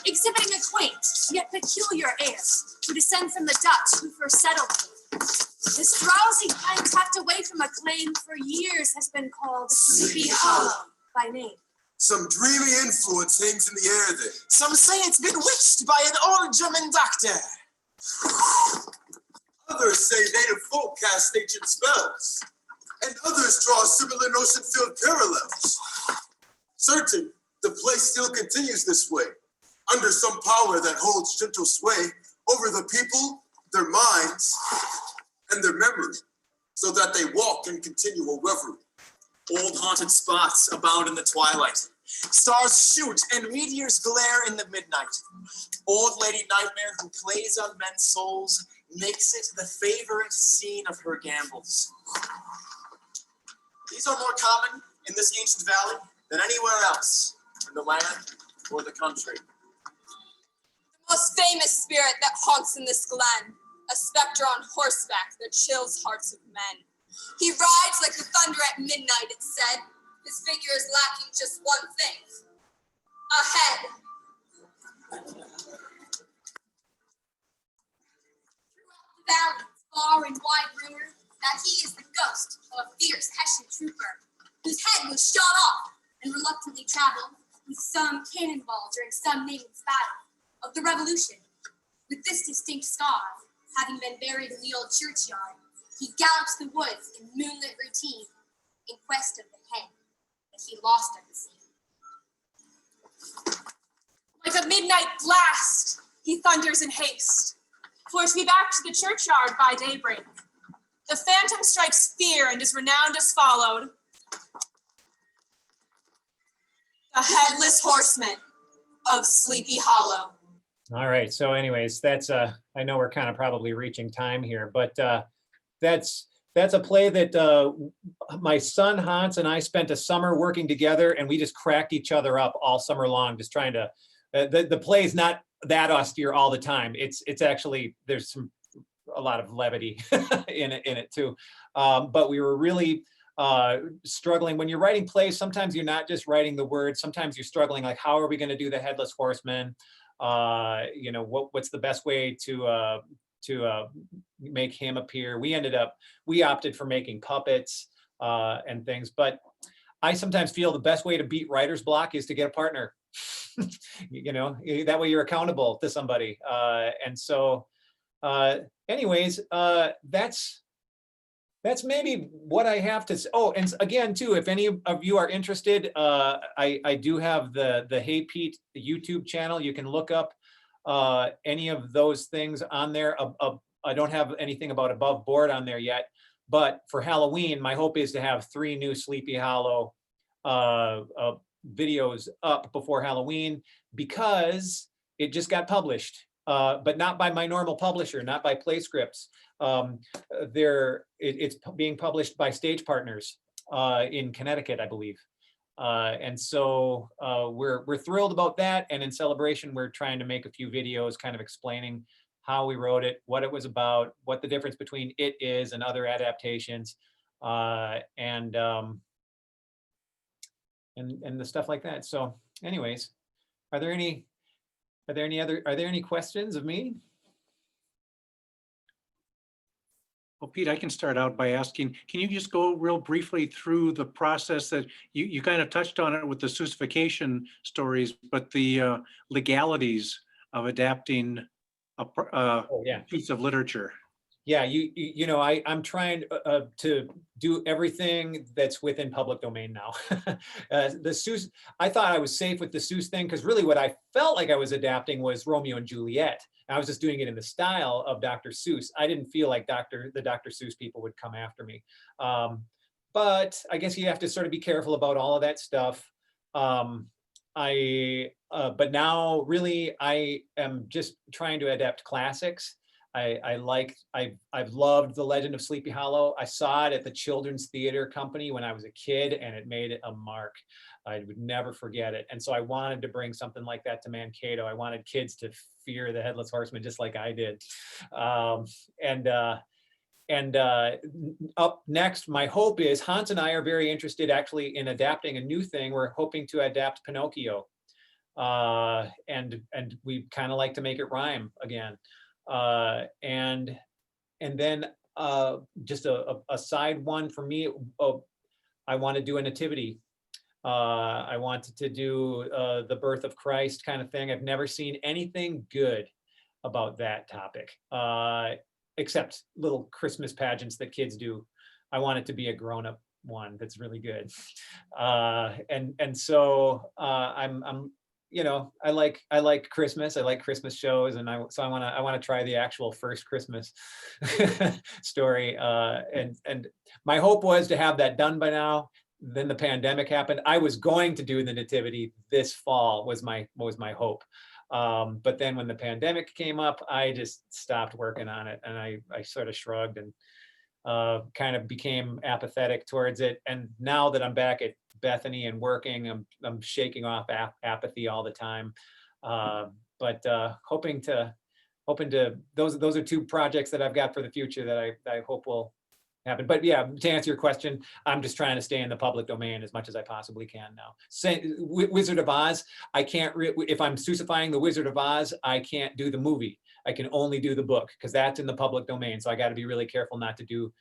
exhibiting a quaint yet peculiar air, who descend from the Dutch who first settled here. This drowsy kind tucked away from a claim for years has been called Sleepy Hollow by name. Some dreamy influence hangs in the air there. Some say it's been witched by an old German doctor. Others say native folk cast ancient spells. And others draw similar notion-filled parallels. Certain, the place still continues this way, under some power that holds gentle sway over the people, their minds, and their memory, so that they walk in continual reverie. Old haunted spots abound in the twilight. Stars shoot and meteors glare in the midnight. Old Lady Nightmare, who plays on men's souls, makes it the favorite scene of her gambles. These are more common in this ancient valley than anywhere else in the land or the country. The most famous spirit that haunts in this glen, a specter on horseback that chills hearts of men. He rides like the thunder at midnight, it said. His figure is lacking just one thing, a head. Throughout the valley, far and wide rumor that he is the ghost of a fierce Hessian trooper, whose head was shot off and reluctantly traveled with some cannonball during some nameless battle of the Revolution. With this distinct scar, having been buried in the old churchyard, he gallops the woods in moonlit routine in quest of the head that he lost at the scene. Like a midnight blast, he thunders in haste, for to be back to the churchyard by daybreak. The phantom strikes fear and is renowned as followed. The Headless Horseman of Sleepy Hollow. All right, so anyways, that's I know we're kind of probably reaching time here, but that's a play that my son Hans and I spent a summer working together, and we just cracked each other up all summer long, just trying to. The play is not that austere all the time. It's actually there's a lot of levity in it too, but we were really struggling. When you're writing plays, sometimes you're not just writing the words. Sometimes you're struggling, like how are we going to do the Headless Horseman? You know, what's the best way to make him appear? We opted for making puppets and things, but I sometimes feel the best way to beat writer's block is to get a partner. You know, that way you're accountable to somebody. And so anyways, that's maybe what I have to say. Oh, and again, too, if any of you are interested, I do have the Hey Pete YouTube channel. You can look up any of those things on there. I don't have anything about Above Board on there yet, but for Halloween, my hope is to have 3 new Sleepy Hollow videos up before Halloween, because it just got published, but not by my normal publisher, not by PLAYSCRIPTS. It's being published by Stage Partners in Connecticut, I believe. And so we're thrilled about that. And in celebration, we're trying to make a few videos kind of explaining how we wrote it, what it was about, what the difference between it is and other adaptations, and the stuff like that. So anyways, are there any questions of me? Well, Pete, I can start out by asking, can you just go real briefly through the process that you kind of touched on it with the Seussification stories, but the legalities of adapting a piece of literature? Yeah, you know, I'm trying to do everything that's within public domain now. The Seuss, I thought I was safe with the Seuss thing because really what I felt like I was adapting was Romeo and Juliet. I was just doing it in the style of Dr. Seuss. I didn't feel like the Dr. Seuss people would come after me. But I guess you have to sort of be careful about all of that stuff. But now really I am just trying to adapt classics. I've loved The Legend of Sleepy Hollow. I saw it at the Children's Theater Company when I was a kid, and it made it a mark. I would never forget it. And so I wanted to bring something like that to Mankato. I wanted kids to fear the Headless Horseman just like I did. Up next, my hope is Hans and I are very interested actually in adapting a new thing. We're hoping to adapt Pinocchio. And we kind of like to make it rhyme again. And then just a side one for me, I want to do a nativity. I wanted to do the birth of Christ kind of thing. I've never seen anything good about that topic, except little Christmas pageants that kids do. I want it to be a grown-up one that's really good. So I'm you know, I like Christmas. I like Christmas shows, and I want to try the actual first Christmas story. And my hope was to have that done by now. Then the pandemic happened. I was going to do the nativity this fall was my hope. But then when the pandemic came up, I just stopped working on it, and I sort of shrugged and kind of became apathetic towards it. And now that I'm back at Bethany and working, I'm shaking off apathy all the time. But hoping to those are two projects that I've got for the future that I hope will happen. But yeah, to answer your question, I'm just trying to stay in the public domain as much as I possibly can now. Wizard of Oz, I can't, if I'm Seussifying the Wizard of Oz, I can't do the movie. I can only do the book because that's in the public domain. So I got to be really careful not to do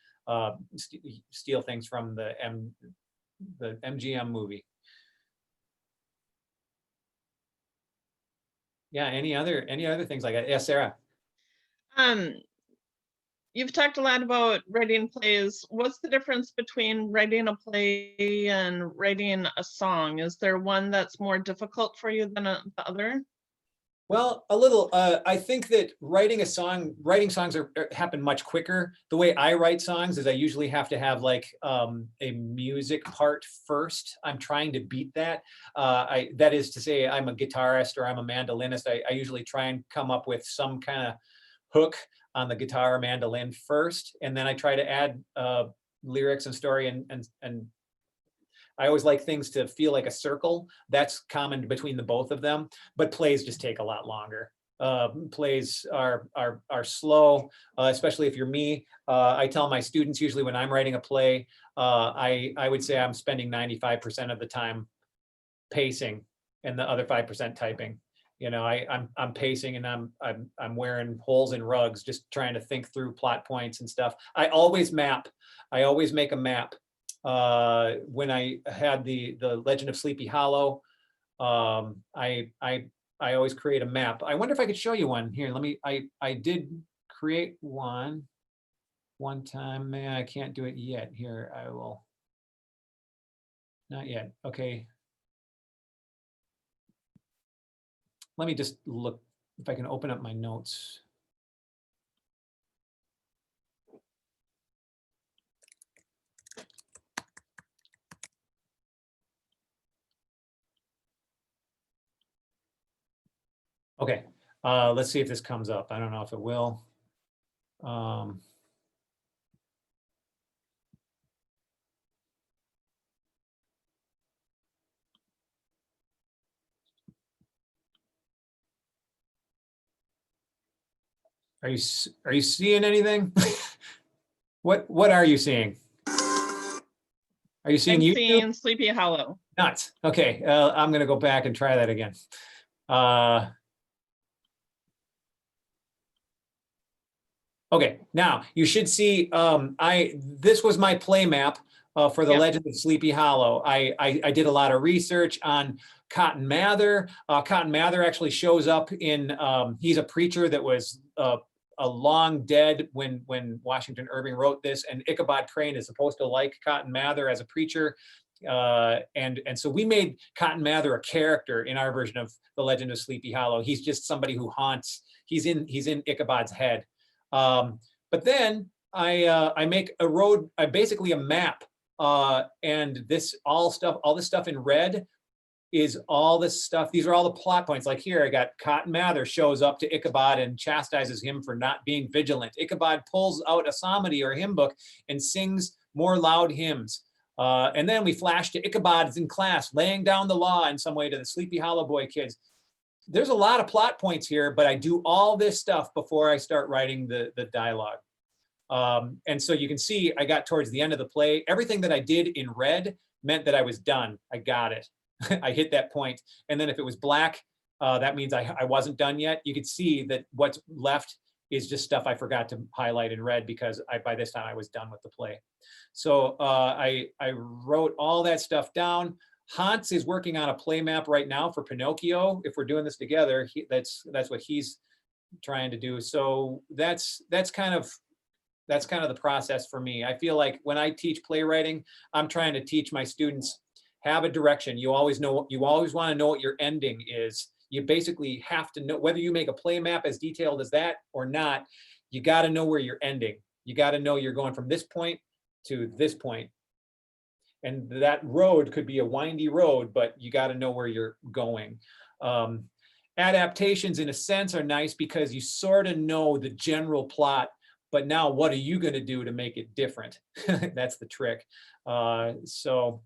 steal things from the MGM movie. Yeah, any other things like that? Yeah, Sarah. You've talked a lot about writing plays. What's the difference between writing a play and writing a song? Is there one that's more difficult for you than the other? Well, a little. I think that writing songs happen much quicker. The way I write songs is I usually have to have like a music part first. I'm trying to beat that. That is to say, I'm a guitarist or I'm a mandolinist. I usually try and come up with some kind of hook on the guitar or mandolin first, and then I try to add lyrics and story and I always like things to feel like a circle. That's common between the both of them, but plays just take a lot longer. Plays are slow, especially if you're me. I tell my students usually when I'm writing a play, I would say I'm spending 95% of the time pacing and the other 5% typing. You know, I'm pacing and I'm wearing holes in rugs, just trying to think through plot points and stuff. I always make a map. When I had the Legend of Sleepy Hollow, I always create a map. I wonder if I could show you one here. I did create one time. Man, I can't do it yet. Here, I will. Not yet. Okay. Let me just look if I can open up my notes. Okay, let's see if this comes up. I don't know if it will. Are you seeing anything? What are you seeing? Are you seeing I'm YouTube? seeing Sleepy Hollow. Nuts. Okay, I'm gonna go back and try that again. Okay, now you should see, this was my play map for the Legend of Sleepy Hollow. I did a lot of research on Cotton Mather. Cotton Mather actually shows up in, he's a preacher that was a long dead when Washington Irving wrote this, and Ichabod Crane is supposed to like Cotton Mather as a preacher. And so we made Cotton Mather a character in our version of The Legend of Sleepy Hollow. He's just somebody who haunts, he's in Ichabod's head. But then I make a road, basically a map, and all this stuff in red is all this stuff. These are all the plot points. Like here, I got Cotton Mather shows up to Ichabod and chastises him for not being vigilant. Ichabod pulls out a psalmody or a hymn book and sings more loud hymns. And then we flash to Ichabod's in class, laying down the law in some way to the Sleepy Hollow Boy kids. There's a lot of plot points here, but I do all this stuff before I start writing the dialogue. And so you can see I got towards the end of the play. Everything that I did in red meant that I was done. I got it. I hit that point. And then if it was black, that means I wasn't done yet. You could see that what's left is just stuff I forgot to highlight in red because by this time I was done with the play. So I wrote all that stuff down. Hans is working on a play map right now for Pinocchio. If we're doing this together, that's what he's trying to do. So that's kind of the process for me. I feel like when I teach playwriting, I'm trying to teach my students, have a direction. You always want to know what your ending is. You basically have to know, whether you make a play map as detailed as that or not, you got to know where you're ending. You got to know you're going from this point to this point. And that road could be a windy road, but you got to know where you're going. Adaptations in a sense are nice because you sort of know the general plot, but now what are you going to do to make it different? That's the trick. So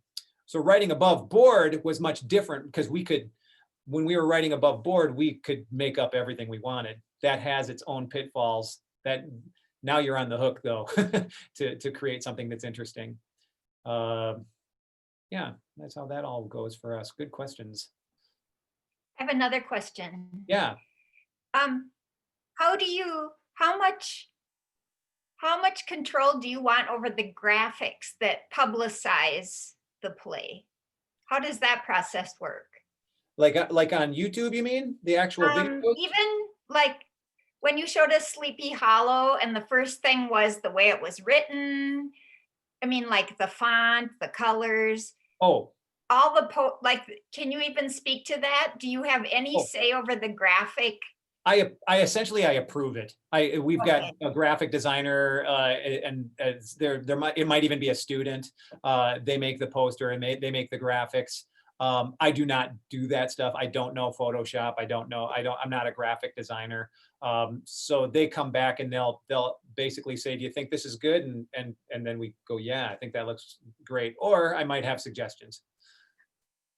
writing above board was much different because when we were writing above board, we could make up everything we wanted. That has its own pitfalls. That now you're on the hook though to create something that's interesting. Yeah, that's how that all goes for us. Good questions. I have another question. Yeah. How much control do you want over the graphics that publicize the play? How does that process work? Like on YouTube, you mean? The actual video? Even like when you showed us Sleepy Hollow and the first thing was the way it was written. I mean, like the font, the colors. Oh. All the can you even speak to that? Do you have any say over the graphic? I essentially approve it. We've got a graphic designer, and it might even be a student. They make the poster and they make the graphics. I do not do that stuff. I don't know Photoshop. I'm not a graphic designer. So they come back and they'll basically say, do you think this is good? And then we go, yeah, I think that looks great. Or I might have suggestions.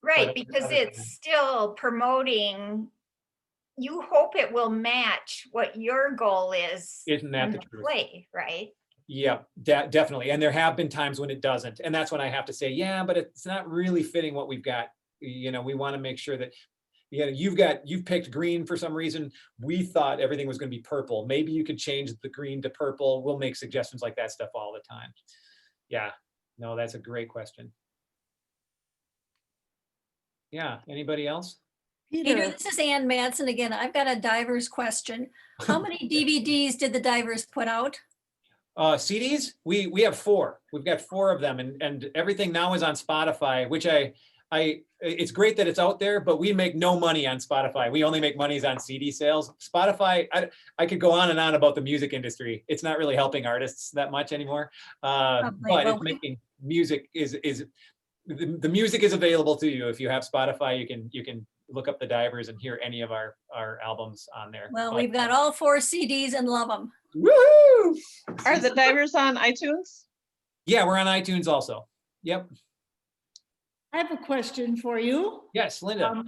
Right, because it's still promoting, you hope it will match what your goal is. Isn't that the truth? Play, right? Yeah, definitely. And there have been times when it doesn't. And that's when I have to say, yeah, but it's not really fitting what we've got. You know, we want to make sure that, you've picked green for some reason. We thought everything was going to be purple. Maybe you could change the green to purple. We'll make suggestions like that stuff all the time. Yeah, no, that's a great question. Yeah, anybody else? Peter, this is Ann Madsen again. I've got a diver's question. How many DVDs did the divers put out? CDs? We have 4. We've got 4 of them, and everything now is on Spotify, which it's great that it's out there, but we make no money on Spotify. We only make monies on CD sales. Spotify, I could go on and on about the music industry. It's not really helping artists that much anymore. But it's making music the music is available to you. If you have Spotify, you can look up the divers and hear any of our albums on there. Well, we've got all 4 CDs and love them. Woohoo! Are the divers on iTunes? Yeah, we're on iTunes also. Yep. I have a question for you. Yes, Linda.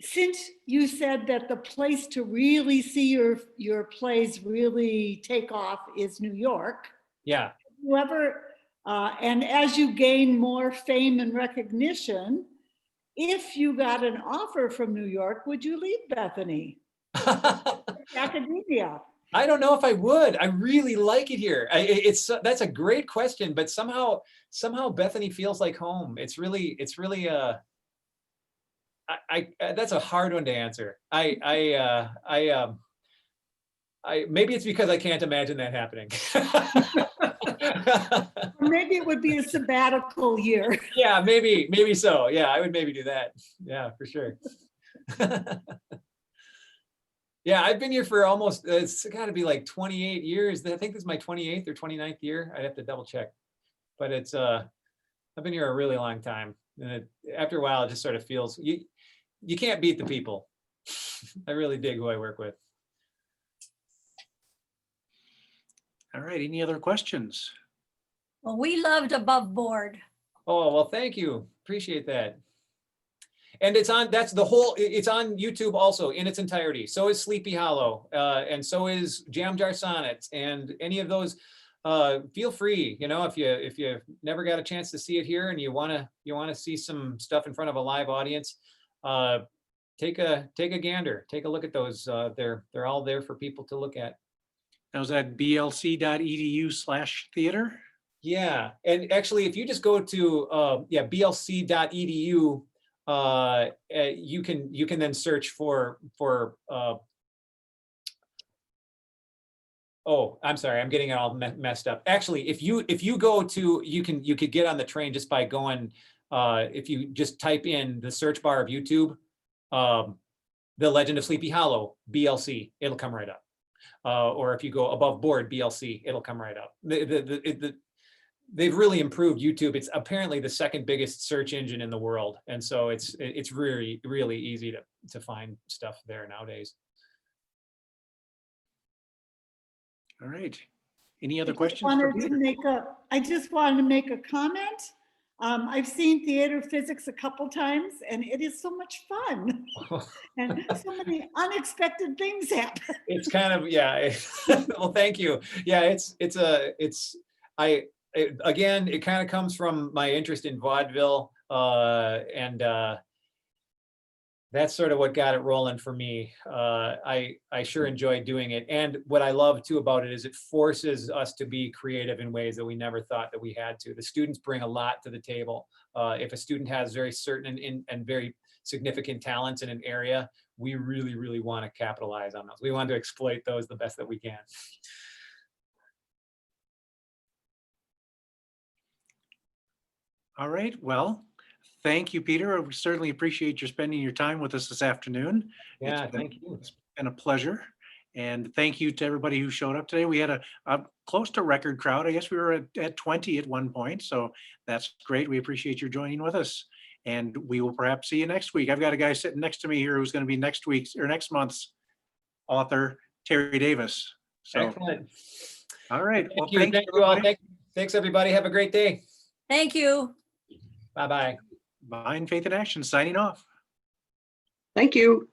Since you said that the place to really see your plays really take off is New York. Yeah. And as you gain more fame and recognition, if you got an offer from New York, would you leave Bethany? Academia. I don't know if I would. I really like it here. That's a great question, but somehow Bethany feels like home. It's really that's a hard one to answer. maybe it's because I can't imagine that happening. Or maybe it would be a sabbatical year. Yeah, maybe so. Yeah, I would maybe do that. Yeah, for sure. Yeah, I've been here for almost, it's got to be like 28 years. I think this is my 28th or 29th year. I'd have to double check. But it's, I've been here a really long time. And after a while, it just sort of feels, you can't beat the people. I really dig who I work with. All right, any other questions? Well, we loved Above Board. Oh, well, thank you. Appreciate that. And it's on, it's on YouTube also in its entirety. So is Sleepy Hollow, and so is Jam Jar Sonnets, and any of those. Feel free, if you never got a chance to see it here and you wanna see some stuff in front of a live audience, take a gander, take a look at those. They're all there for people to look at. Now is that blc.edu/theater? Yeah, and actually, if you just go to blc.edu. You can then search for oh, I'm sorry, I'm getting it all messed up. Actually, if you go to, you could get on the train just by going, if you just type in the search bar of YouTube, The Legend of Sleepy Hollow, BLC, it'll come right up. Or if you go Above Board, BLC, it'll come right up. They've really improved YouTube. It's apparently the second biggest search engine in the world. And so it's really, really easy to find stuff there nowadays. All right. Any other I questions? just wanted to make a comment. I've seen theater physics a couple times and it is so much fun. And so many unexpected things happen. It's kind of, yeah. Well, thank you. Yeah, again, it kind of comes from my interest in vaudeville, and that's sort of what got it rolling for me. I sure enjoy doing it. And what I love too about it is it forces us to be creative in ways that we never thought that we had to. The students bring a lot to the table. If a student has very certain and very significant talents in an area, we really, really want to capitalize on those. We want to exploit those the best that we can. All right, well, thank you, Peter. We certainly appreciate your spending your time with us this afternoon. Yeah, thank you. It's been a pleasure. And thank you to everybody who showed up today. We had a close to record crowd. I guess we were at 20 at one point. So that's great. We appreciate your joining with us. And we will perhaps see you next week. I've got a guy sitting next to me here who's going to be next week's or next month's author, Terry Davis. So, excellent. All right. Thank you. Thank you all. Thanks, everybody. Have a great day. Thank you. Bye-bye. Mind, Faith, and Action signing off. Thank you.